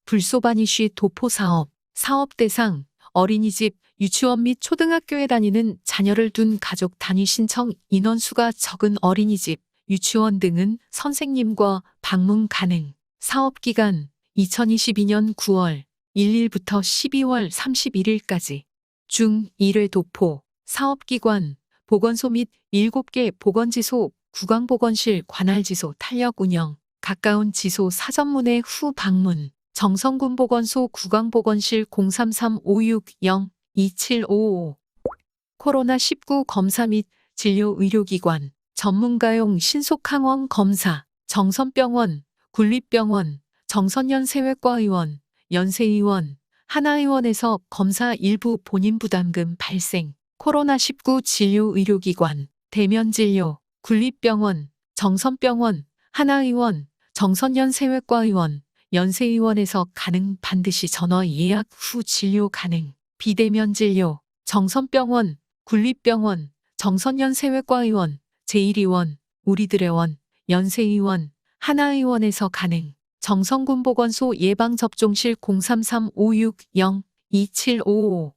불소바니쉬 도포사업 사업대상 어린이집 유치원 및 초등학교에 다니는 자녀를 둔 가족 단위 신청 인원수가 적은 어린이집 유치원 등은 선생님과 방문 가능 사업기간 2022년 9월 1일부터 12월 31일까지 중 1회 도포 사업기관 보건소 및 7개 보건지소 구강보건실 관할지소 탄력 운영 가까운 지소 사전문의 후 방문 정성군 보건소 구강보건실 033-560-2755 코로나19 검사 및 진료 의료기관 전문가용 신속항원 검사 정선병원 군립병원 정선연세외과의원 연세의원 하나의원에서 검사 일부 본인 부담금 발생 코로나19 진료 의료기관 대면진료 군립병원 정선병원 하나의원 정선연세외과의원 연세의원에서 가능 반드시 전화 예약 후 진료 가능 비대면 진료 정선병원 군립병원 정선연세외과의원 제1의원 우리들의원 연세의원 하나의원에서 가능 정성군 보건소 예방접종실 033-560-2755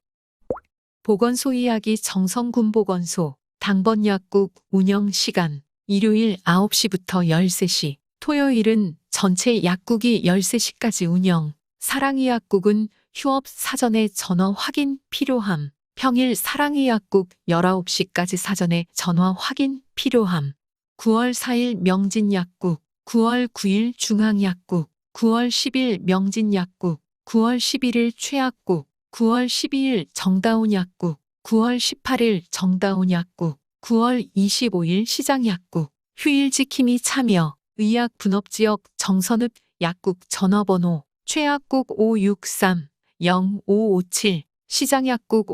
보건소 이야기 정성군 보건소 당번 약국 운영 시간 일요일 9시부터 13시 토요일은 전체 약국이 13시까지 운영 사랑이 약국은 휴업 사전에 전화 확인 필요함 평일 사랑이 약국 19시까지 사전에 전화 확인 필요함 9월 4일 명진약국 9월 9일 중앙약국 9월 10일 명진약국 9월 11일 최약국 9월 12일 정다운약국 9월 18일 정다운약국 9월 25일 시장약국 휴일 지킴이 참여 의약 분업지역 정선읍 약국 전화번호 최약국 563-0557 시장약국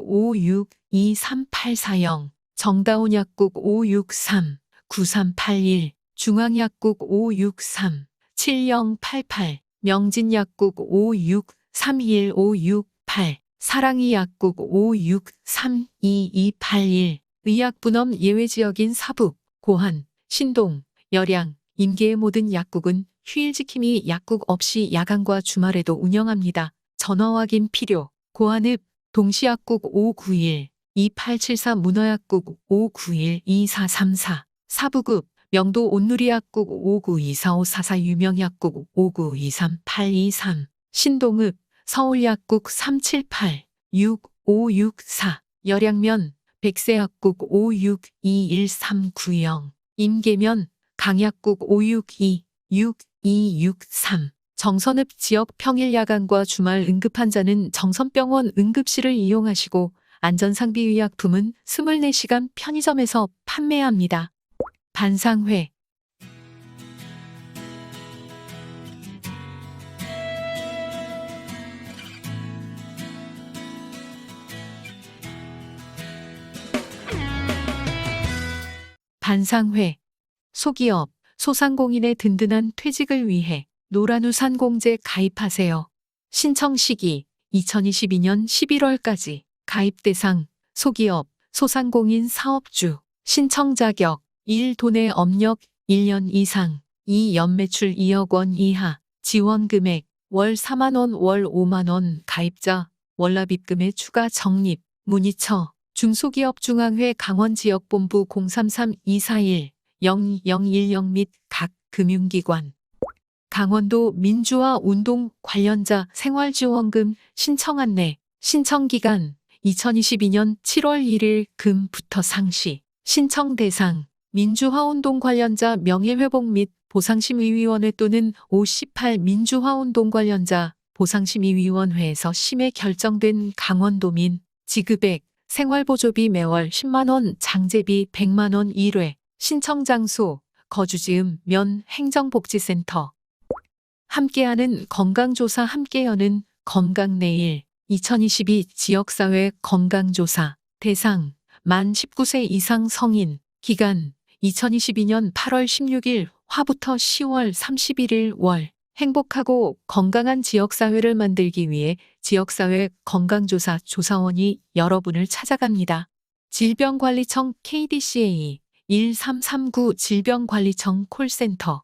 56-23840 정다운약국 563-9381 중앙약국 563-7088 명진약국 56-31568 사랑이 약국 56-32281 의약분업 예외지역인 사북, 고한, 신동, 열양, 임계의 모든 약국은 휴일 지킴이 약국 없이 야간과 주말에도 운영합니다. 전화 확인 필요 고한읍 동시약국 591-2874 문어약국 591-2434 사부급 명도 온누리약국 5924-5444 유명약국 5923-823 신동읍 서울약국 378-6564 열양면 백세약국 5621390 임계면 강약국 562-6263 정선읍 지역 평일 야간과 주말 응급환자는 정선병원 응급실을 이용하시고 안전상비 의약품은 24시간 편의점에서 판매합니다. 반상회 반상회 소기업, 소상공인의 든든한 퇴직을 위해 노란우산공제 가입하세요. 신청 시기 2022년 11월까지 가입 대상 소기업, 소상공인 사업주 신청 자격 1. 돈의 업력 1년 이상 2. 연매출 2억 원 이하 지원 금액 월 4만 원, 월 5만 원 가입자 월납입금의 추가 적립 문의처 중소기업 중앙회 강원지역본부 033-241-0010 및 각 금융기관 강원도 민주화 운동 관련자 생활지원금 신청 안내 신청기간 2022년 7월 1일 금부터 상시 신청 대상 민주화운동 관련자 명예회복 및 보상심의위원회 또는 58 민주화운동 관련자 보상심의위원회에서 심의 결정된 강원도민 지급액 생활보조비 매월 10만원 장제비 100만원 1회 신청 장소 거주지음 면 행정복지센터 함께하는 건강조사 함께여는 건강내일 2022 지역사회 건강조사 대상 만 19세 이상 성인 기간 2022년 8월 16일 화부터 10월 31일 월 행복하고 건강한 지역사회를 만들기 위해 지역사회 건강조사 조사원이 여러분을 찾아갑니다. 질병관리청 KDCA 1339 질병관리청 콜센터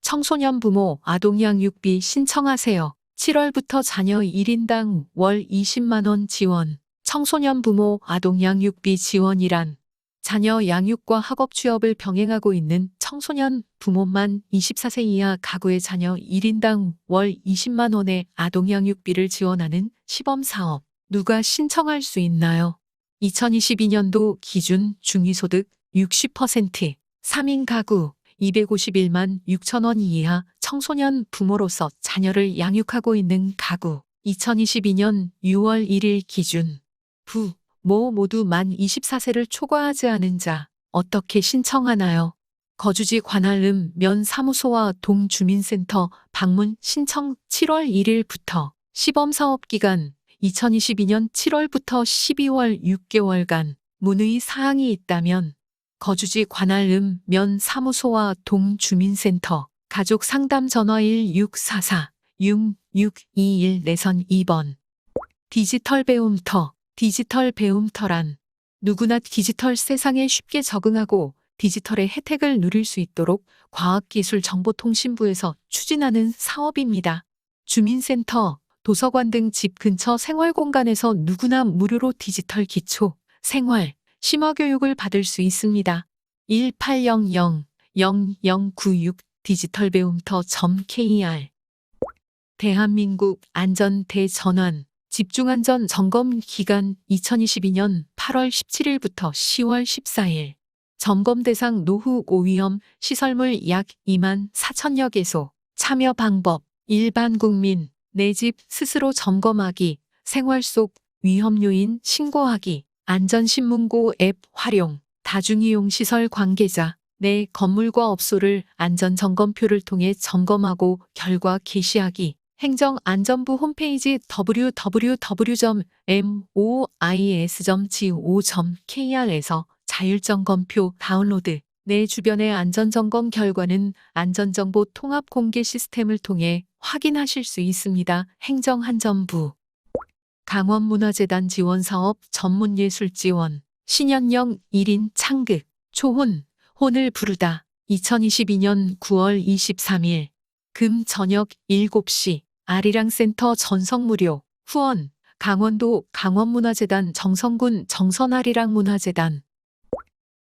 청소년 부모 아동양육비 신청하세요. 7월부터 자녀 1인당 월 20만 원 지원 청소년 부모 아동양육비 지원이란 자녀 양육과 학업 취업을 병행하고 있는 청소년 부모만 24세 이하 가구의 자녀 1인당 월 20만 원의 아동양육비를 지원하는 시범사업. 누가 신청할 수 있나요? 2022년도 기준 중위소득 60%, 3인 가구 251만 6천 원 이하 청소년 부모로서 자녀를 양육하고 있는 가구. 2022년 6월 1일 기준 모 모두 만 24세를 초과하지 않은 자 어떻게 신청하나요? 거주지 관할음 면 사무소와 동주민센터 방문 신청 7월 1일부터 시범사업 기간 2022년 7월부터 12월 6개월간 문의 사항이 있다면 거주지 관할음 면 사무소와 동주민센터 가족 상담 전화 1644-6621 내선 2번. 디지털 배움터. 디지털 배움터란 누구나 디지털 세상에 쉽게 적응하고 디지털의 혜택을 누릴 수 있도록 과학기술정보통신부에서 추진하는 사업입니다. 주민센터, 도서관 등 집 근처 생활공간에서 누구나 무료로 디지털 기초, 생활, 심화교육을 받을 수 있습니다. 1800-0096 디지털배움터.kr 대한민국 안전대전환 집중안전 점검 기간 2022년 8월 17일부터 10월 14일. 점검 대상 노후 고위험 시설물 약 2만 4천여 개소. 참여 방법. 일반 국민, 내 집 스스로 점검하기, 생활 속 위험 요인 신고하기, 안전신문고 앱 활용, 다중이용 시설 관계자, 내 건물과 업소를 안전점검표를 통해 점검하고 결과 게시하기. 행정안전부 홈페이지 www.mois.go.kr에서 자율점검표 다운로드. 내 주변의 안전점검 결과는 안전정보 통합 공개 시스템을 통해 확인하실 수 있습니다. 행정안전부. 강원문화재단 지원사업 전문예술 지원. 신현영 1인 창극. 초혼. 혼을 부르다. 2022년 9월 23일. 금 저녁 7시 아리랑센터 전성 무료. 후원 강원도 강원문화재단 정선군 정선아리랑문화재단.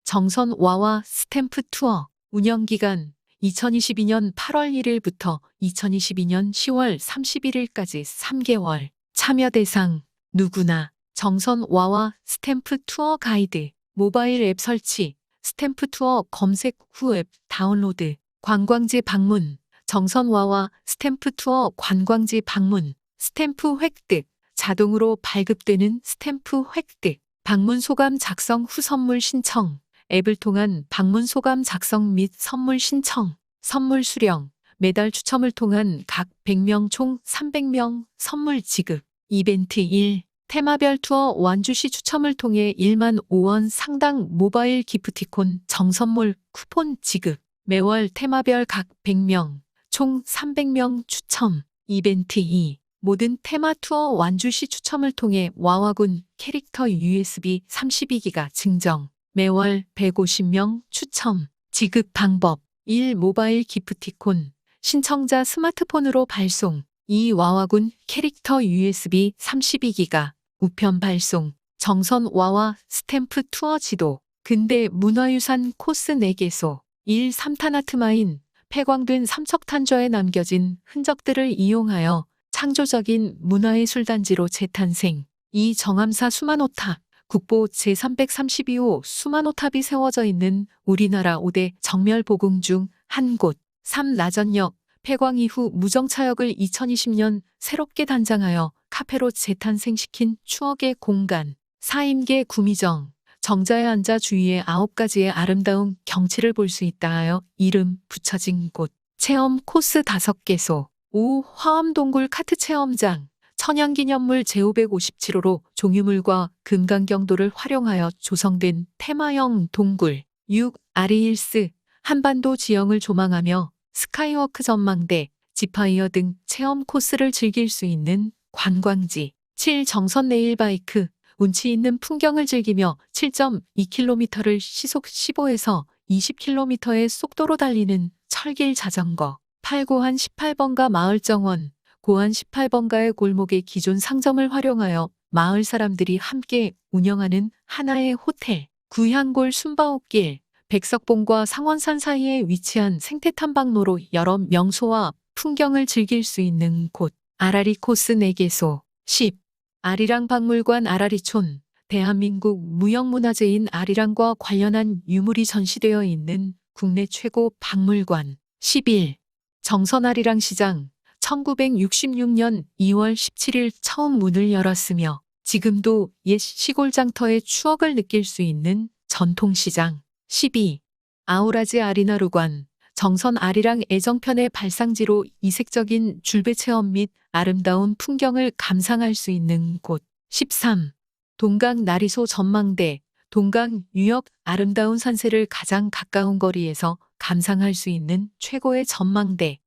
정선와와 스탬프 투어 운영기간 2022년 8월 1일부터 2022년 10월 31일까지 3개월. 참여 대상 누구나. 정선와와 스탬프 투어 가이드 모바일 앱 설치 스탬프 투어 검색 후 앱 다운로드. 관광지 방문 정선와와 스탬프 투어 관광지 방문, 스탬프 획득, 자동으로 발급되는 스탬프 획득, 방문 소감 작성 후 선물 신청, 앱을 통한 방문 소감 작성 및 선물 신청, 선물 수령, 매달 추첨을 통한 각 100명 총 300명 선물 지급, 이벤트 1, 테마별 투어 완주시 추첨을 통해 1만 5원 상당 모바일 기프티콘 정선물 쿠폰 지급, 매월 테마별 각 100명, 총 300명 추첨. 이벤트 2. 모든 테마 투어 완주시 추첨을 통해 와와군 캐릭터 USB 32기가 증정. 매월 150명 추첨. 지급 방법. 1. 모바일 기프티콘. 신청자 스마트폰으로 발송. 2. 와와군 캐릭터 USB 32기가. 우편 발송. 정선 와와 스탬프 투어 지도. 근대 문화유산 코스 4개소. 1. 삼탄아트마인. 폐광된 삼척탄저에 남겨진 흔적들을 이용하여 창조적인 문화예술단지로 재탄생. 2. 정암사 수만호탑. 국보 제332호 수만호탑이 세워져 있는 우리나라 5대 정멸보궁 중 한 곳. 3. 나전역. 폐광 이후 무정차역을 2020년 새롭게 단장하여 카페로 재탄생시킨 추억의 공간. 4. 임계 구미정. 정자에 앉아 주위의 9가지의 아름다운 경치를 볼 수 있다 하여 이름 붙여진 곳. 체험 코스 5개소. 5. 화엄동굴 카트 체험장. 천연기념물 제557호로 종유물과 금강경도를 활용하여 조성된 테마형 동굴. 6. 아리힐스. 한반도 지형을 조망하며 스카이워크 전망대, 지파이어 등 체험 코스를 즐길 수 있는 관광지. 7. 정선 레일바이크. 운치 있는 풍경을 즐기며 7.2km를 시속 15에서 20km의 속도로 달리는 철길 자전거. 8. 고한 18번가 마을 정원. 고한 18번가의 골목의 기존 상점을 활용하여 마을 사람들이 함께 운영하는 하나의 호텔. 구향골 숨바옥길, 백석봉과 상원산 사이에 위치한 생태탐방로로 여러 명소와 풍경을 즐길 수 있는 곳. 아라리 코스 4개소. 10. 아리랑 박물관 아라리촌. 대한민국 무형문화재인 아리랑과 관련한 유물이 전시되어 있는 국내 최고 박물관. 11. 정선아리랑 시장. 1966년 2월 17일 처음 문을 열었으며 지금도 옛 시골 장터의 추억을 느낄 수 있는 전통시장. 12. 아우라지 아리나루관. 정선 아리랑 애정편의 발상지로 이색적인 줄배 체험 및 아름다운 풍경을 감상할 수 있는 곳. 13. 동강 나리소 전망대. 동강 유역 아름다운 산세를 가장 가까운 거리에서 감상할 수 있는 최고의 전망대.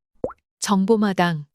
정보마당.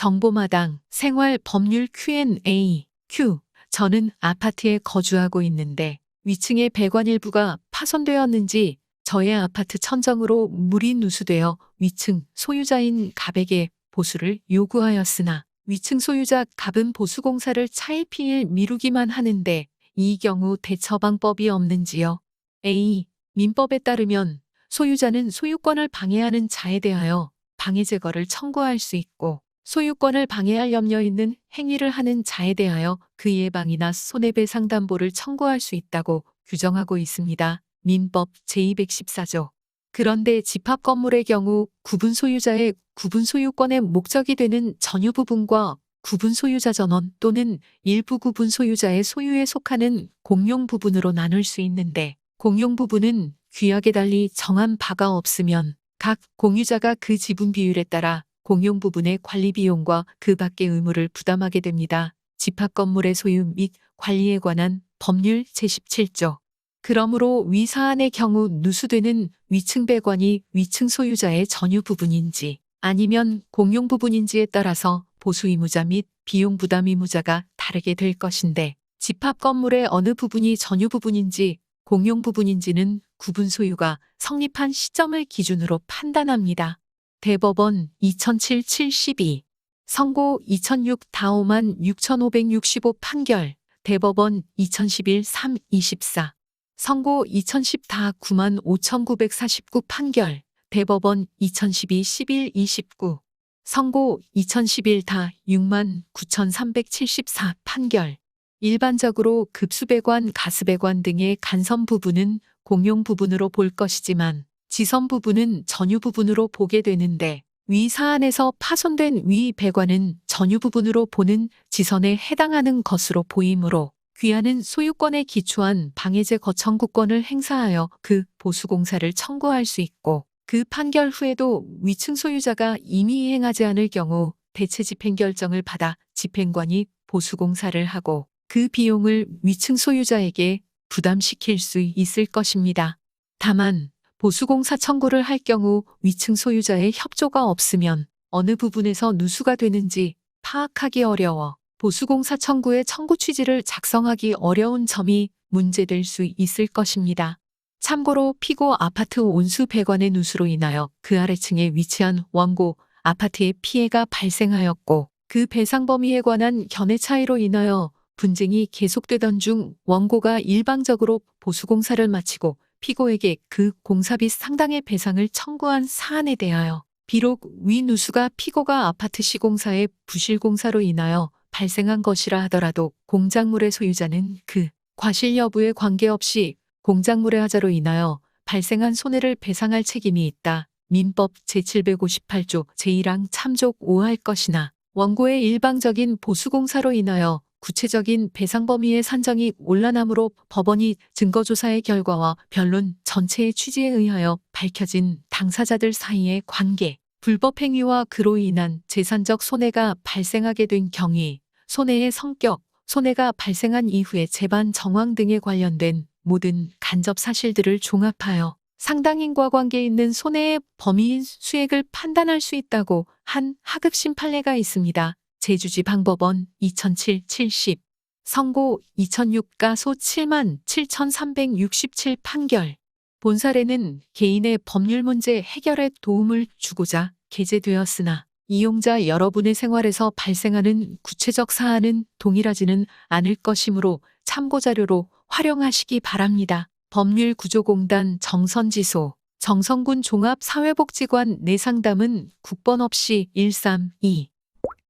정보마당 생활 법률 Q&A. Q. 저는 아파트에 거주하고 있는데 위층의 배관 일부가 파손되었는지 저의 아파트 천정으로 물이 누수되어 위층 소유자인 갑에게 보수를 요구하였으나 위층 소유자 갑은 보수 공사를 차일피일 미루기만 하는데 이 경우 대처 방법이 없는지요? A. 민법에 따르면 소유자는 소유권을 방해하는 자에 대하여 방해 제거를 청구할 수 있고 소유권을 방해할 염려 있는 행위를 하는 자에 대하여 그 예방이나 손해배상 담보를 청구할 수 있다고 규정하고 있습니다. 민법 제214조. 그런데 집합 건물의 경우 구분 소유자의 구분 소유권의 목적이 되는 전유 부분과 구분 소유자 전원 또는 일부 구분 소유자의 소유에 속하는 공용 부분으로 나눌 수 있는데 공용 부분은 규약에 달리 정한 바가 없으면 각 공유자가 그 지분 비율에 따라 공용 부분의 관리 비용과 그 밖의 의무를 부담하게 됩니다. 집합 건물의 소유 및 관리에 관한 법률 제17조. 그러므로 위 사안의 경우 누수되는 위층 배관이 위층 소유자의 전유 부분인지 아니면 공용 부분인지에 따라서 보수 의무자 및 비용 부담 의무자가 다르게 될 것인데 집합 건물의 어느 부분이 전유 부분인지 공용 부분인지는 구분 소유가 성립한 시점을 기준으로 판단합니다. 대법원 2007-72 선고 2006 다오만 6565 판결 대법원 2011 3-24 선고 2010 다 9만 5949 판결 대법원 2012 11-29 선고 2011 다 6만 9374 판결. 일반적으로 급수배관, 가스배관 등의 간선 부분은 공용 부분으로 볼 것이지만 지선 부분은 전유 부분으로 보게 되는데 위 사안에서 파손된 위 배관은 전유 부분으로 보는 지선에 해당하는 것으로 보이므로 귀하는 소유권에 기초한 방해제 거청구권을 행사하여 그 보수공사를 청구할 수 있고 그 판결 후에도 위층 소유자가 이미 이행하지 않을 경우 대체 집행 결정을 받아 집행관이 보수공사를 하고 그 비용을 위층 소유자에게 부담시킬 수 있을 것입니다. 다만 보수공사 청구를 할 경우 위층 소유자의 협조가 없으면 어느 부분에서 누수가 되는지 파악하기 어려워 보수공사 청구의 청구 취지를 작성하기 어려운 점이 문제될 수 있을 것입니다. 참고로 피고 아파트 온수 배관의 누수로 인하여 그 아래층에 위치한 원고 아파트에 피해가 발생하였고 그 배상 범위에 관한 견해 차이로 인하여 분쟁이 계속되던 중 원고가 일방적으로 보수공사를 마치고 피고에게 그 공사비 상당의 배상을 청구한 사안에 대하여 비록 위 누수가 피고가 아파트 시공사의 부실공사로 인하여 발생한 것이라 하더라도 공작물의 소유자는 그 과실 여부에 관계없이 공작물의 하자로 인하여 발생한 손해를 배상할 책임이 있다. 민법 제758조 제1항 참조 5할 것이나 원고의 일방적인 보수공사로 인하여 구체적인 배상 범위의 산정이 온란하므로 법원이 증거조사의 결과와 변론 전체의 취지에 의하여 밝혀진 당사자들 사이의 관계, 불법 행위와 그로 인한 재산적 손해가 발생하게 된 경위, 손해의 성격, 손해가 발생한 이후의 재반 정황 등에 관련된 모든 간접 사실들을 종합하여 상당인과 관계 있는 손해의 범위인 수액을 판단할 수 있다고 한 하급심 판례가 있습니다. 제주지 방법원 2007-70 선고 2006 가소 7만 7,367 판결. 본 사례는 개인의 법률 문제 해결에 도움을 주고자 게재되었으나 이용자 여러분의 생활에서 발생하는 구체적 사안은 동일하지는 않을 것이므로 참고자료로 활용하시기 바랍니다. 법률구조공단 정선지소 정선군 종합사회복지관 내상담은 국번 없이 132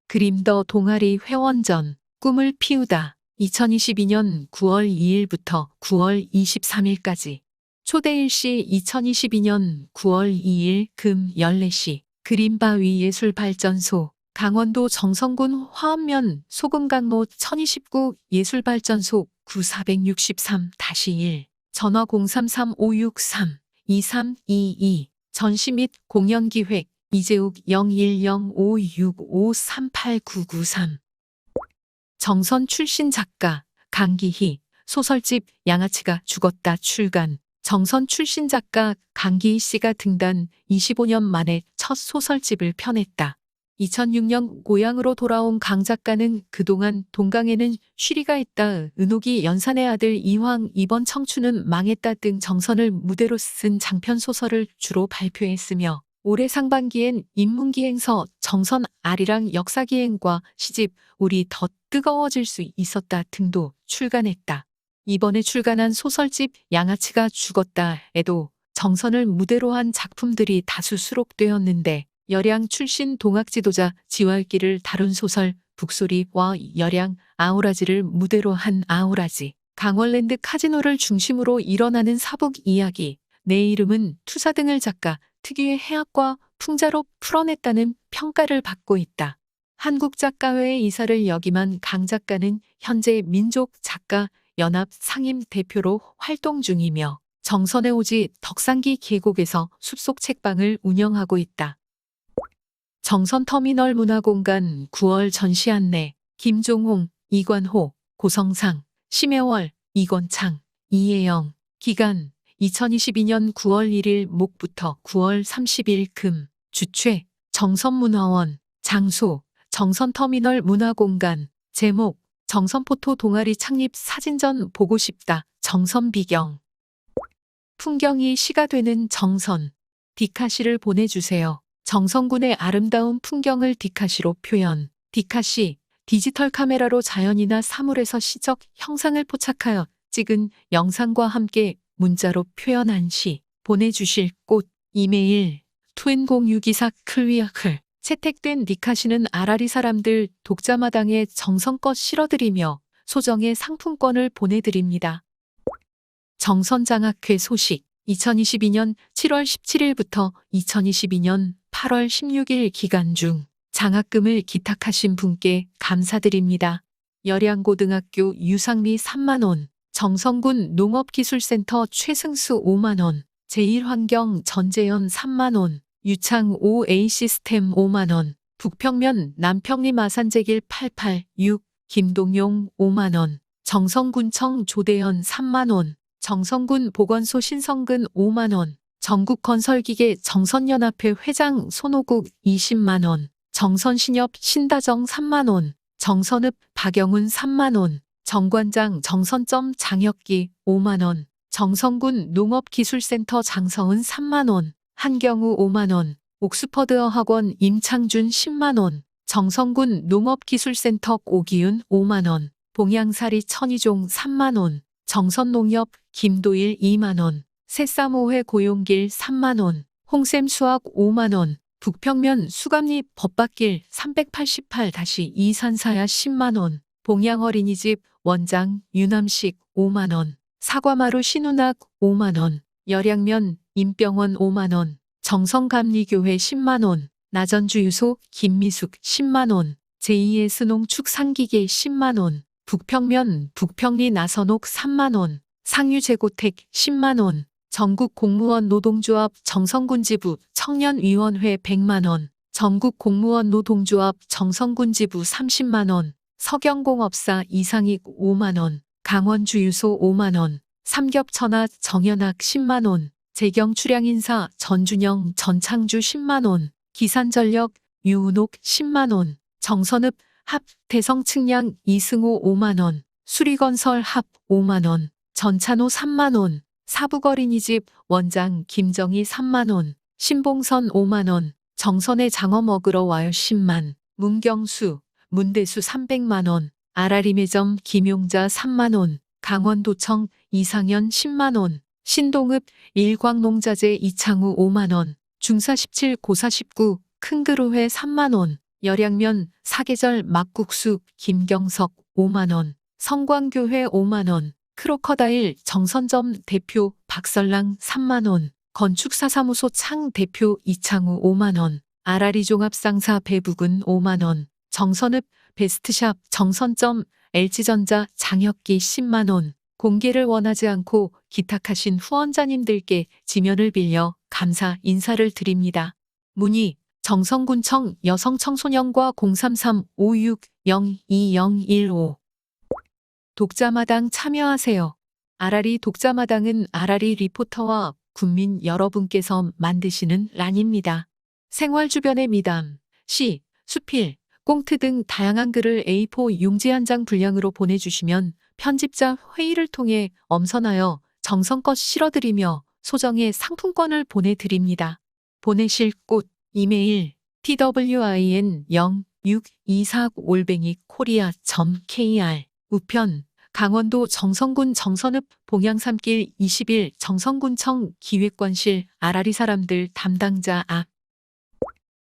그림 더 동아리 회원전 꿈을 피우다 2022년 9월 2일부터 9월 23일까지 초대일시 2022년 9월 2일 금 14시 그림바위 예술발전소 강원도 정선군 화엄면 소금강로 1029 예술발전소 9463-1 전화 033-563-2322 전시 및 공연기획 이재욱 010565389993 정선 출신 작가 강기희 소설집 양아치가 죽었다 출간 정선 출신 작가 강기희 씨가 등단 25년 만에 첫 소설집을 펴냈다. 2006년 고향으로 돌아온 강 작가는 그동안 동강에는 쉬리가 있다, 은옥이 연산의 아들 이황, 이번 청춘은 망했다 등 정선을 무대로 쓴 장편 소설을 주로 발표했으며 올해 상반기엔 인문기행서 정선 아리랑 역사기행과 시집 우리 더 뜨거워질 수 있었다 등도 출간했다. 이번에 출간한 소설집 양아치가 죽었다에도 정선을 무대로 한 작품들이 다수 수록되었는데 열양 출신 동학 지도자 지왈기를 다룬 소설 북소리와 열양 아우라지를 무대로 한 아우라지, 강원랜드 카지노를 중심으로 일어나는 사북 이야기, 내 이름은 투사 등을 작가 특유의 해학과 풍자로 풀어냈다는 평가를 받고 있다. 한국작가회의 이사를 역임한 강 작가는 현재 민족작가 연합 상임 대표로 활동 중이며 정선의 오지 덕산기 계곡에서 숲속 책방을 운영하고 있다. 정선터미널 문화공간 9월 전시 안내 김종홍, 이관호, 고성상, 심혜월, 이건창, 이혜영 기간 2022년 9월 1일 목부터 9월 30일 금 주최 정선문화원 장소 정선터미널 문화공간 제목 정선포토 동아리 창립 사진전 보고 싶다 정선비경 풍경이 시가 되는 정선 디카시를 보내주세요. 정선군의 아름다운 풍경을 디카시로 표현 디카시 디지털 카메라로 자연이나 사물에서 시적 형상을 포착하여 찍은 영상과 함께 문자로 표현한 시 보내주실 곳 이메일 투엔0624 클위아클 채택된 디카시는 아라리 사람들 독자마당에 정성껏 실어드리며 소정의 상품권을 보내드립니다. 정선장학회 소식 2022년 7월 17일부터 2022년 8월 16일 기간 중 장학금을 기탁하신 분께 감사드립니다. 열양고등학교 유상미 3만원, 정선군 농업기술센터 최승수 5만원, 제1환경 전재현 3만원, 유창 OA 시스템 5만원, 북평면 남평리 마산제길 886, 김동용 5만원, 정선군청 조대현 3만원, 정선군 보건소 신성근 5만원, 전국건설기계 정선연합회 회장 손호국 20만원, 정선신협 신다정 3만원, 정선읍 박영훈 3만원, 정관장 정선점 장혁기 5만원, 정선군 농업기술센터 장성은 3만원, 한경우 5만원, 옥스퍼드어 학원 임창준 10만원, 정선군 농업기술센터 오기윤 5만원, 봉양사리 천이종 3만원, 정선농협 김도일 2만원, 새싸모회 고용길 3만원, 홍샘 수학 5만원, 북평면 수감리 법밭길 388-2 산사야 10만원, 봉양어린이집 원장 유남식 5만원, 사과마루 신운학 5만원, 열양면 임병원 5만원, 정성감리교회 10만원, 나전주유소 김미숙 10만원, 제2의 스농축 상기계 10만원, 북평면 북평리 나선옥 3만원, 상유재고택 10만원, 전국공무원 노동조합 정선군지부 청년위원회 100만원, 전국공무원 노동조합 정선군지부 30만원, 석영공업사 이상익 5만원, 강원주유소 5만원, 삼겹천하 정연학 10만원, 재경출양인사 전준영 전창주 10만원, 기산전력 유은옥 10만원, 정선읍 합 대성측량 이승호 5만원, 수리건설 합 5만원, 전찬호 3만원, 사북어린이집 원장 김정희 3만원, 신봉선 5만원, 정선에 장어 먹으러 와요 10만. 문경수, 문대수 300만 원. 아라리 매점 김용자 3만 원. 강원도청 이상현 10만 원. 신동읍 일광농자재 이창우 5만 원. 중사 17 고사 19 큰그루회 3만 원. 열양면 사계절 막국수 김경석 5만 원. 성광교회 5만 원. 크로커다일 정선점 대표 박설랑 3만 원. 건축사사무소 창 대표 이창우 5만 원. 아라리 종합상사 배북은 5만 원. 정선읍 베스트샵 정선점 LG전자 장혁기 10만 원. 공개를 원하지 않고 기탁하신 후원자님들께 지면을 빌려 감사 인사를 드립니다. 문의 정선군청 여성청소년과 033-56-02015 독자마당 참여하세요. 아라리 독자마당은 아라리 리포터와 국민 여러분께서 만드시는 란입니다. 생활 주변의 미담, 시, 수필, 꽁트 등 다양한 글을 A4 용지 한 장 분량으로 보내주시면 편집자 회의를 통해 엄선하여 정성껏 실어드리며 소정의 상품권을 보내드립니다. 보내실 곳, 이메일 twin06249@korea.kr 우편 강원도 정선군 정선읍 봉양산길 21 정선군청 기획관실 아라리 사람들 담당자 앞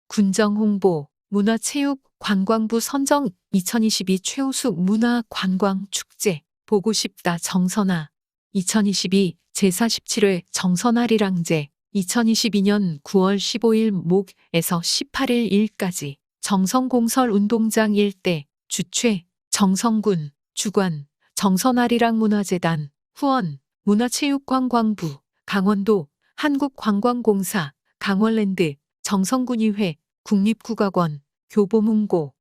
군정 홍보 문화체육관광부 선정 2022 최우수 문화관광축제 보고 싶다 정선아 2022 제47회 정선아리랑제 2022년 9월 15일 목에서 18일 일까지 정선공설운동장 일대 주최 정선군 주관 정선아리랑 문화재단 후원 문화체육관광부 강원도 한국관광공사 강원랜드 정선군의회 국립국악원 교보문고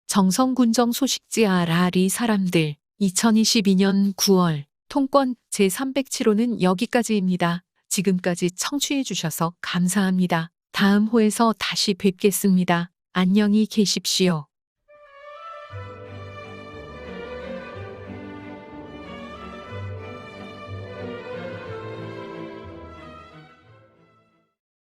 정선군정 소식지 아라리 사람들 2022년 9월 통권 제307호는 여기까지입니다. 지금까지 청취해 주셔서 감사합니다. 다음 호에서 다시 뵙겠습니다. 안녕히 계십시오.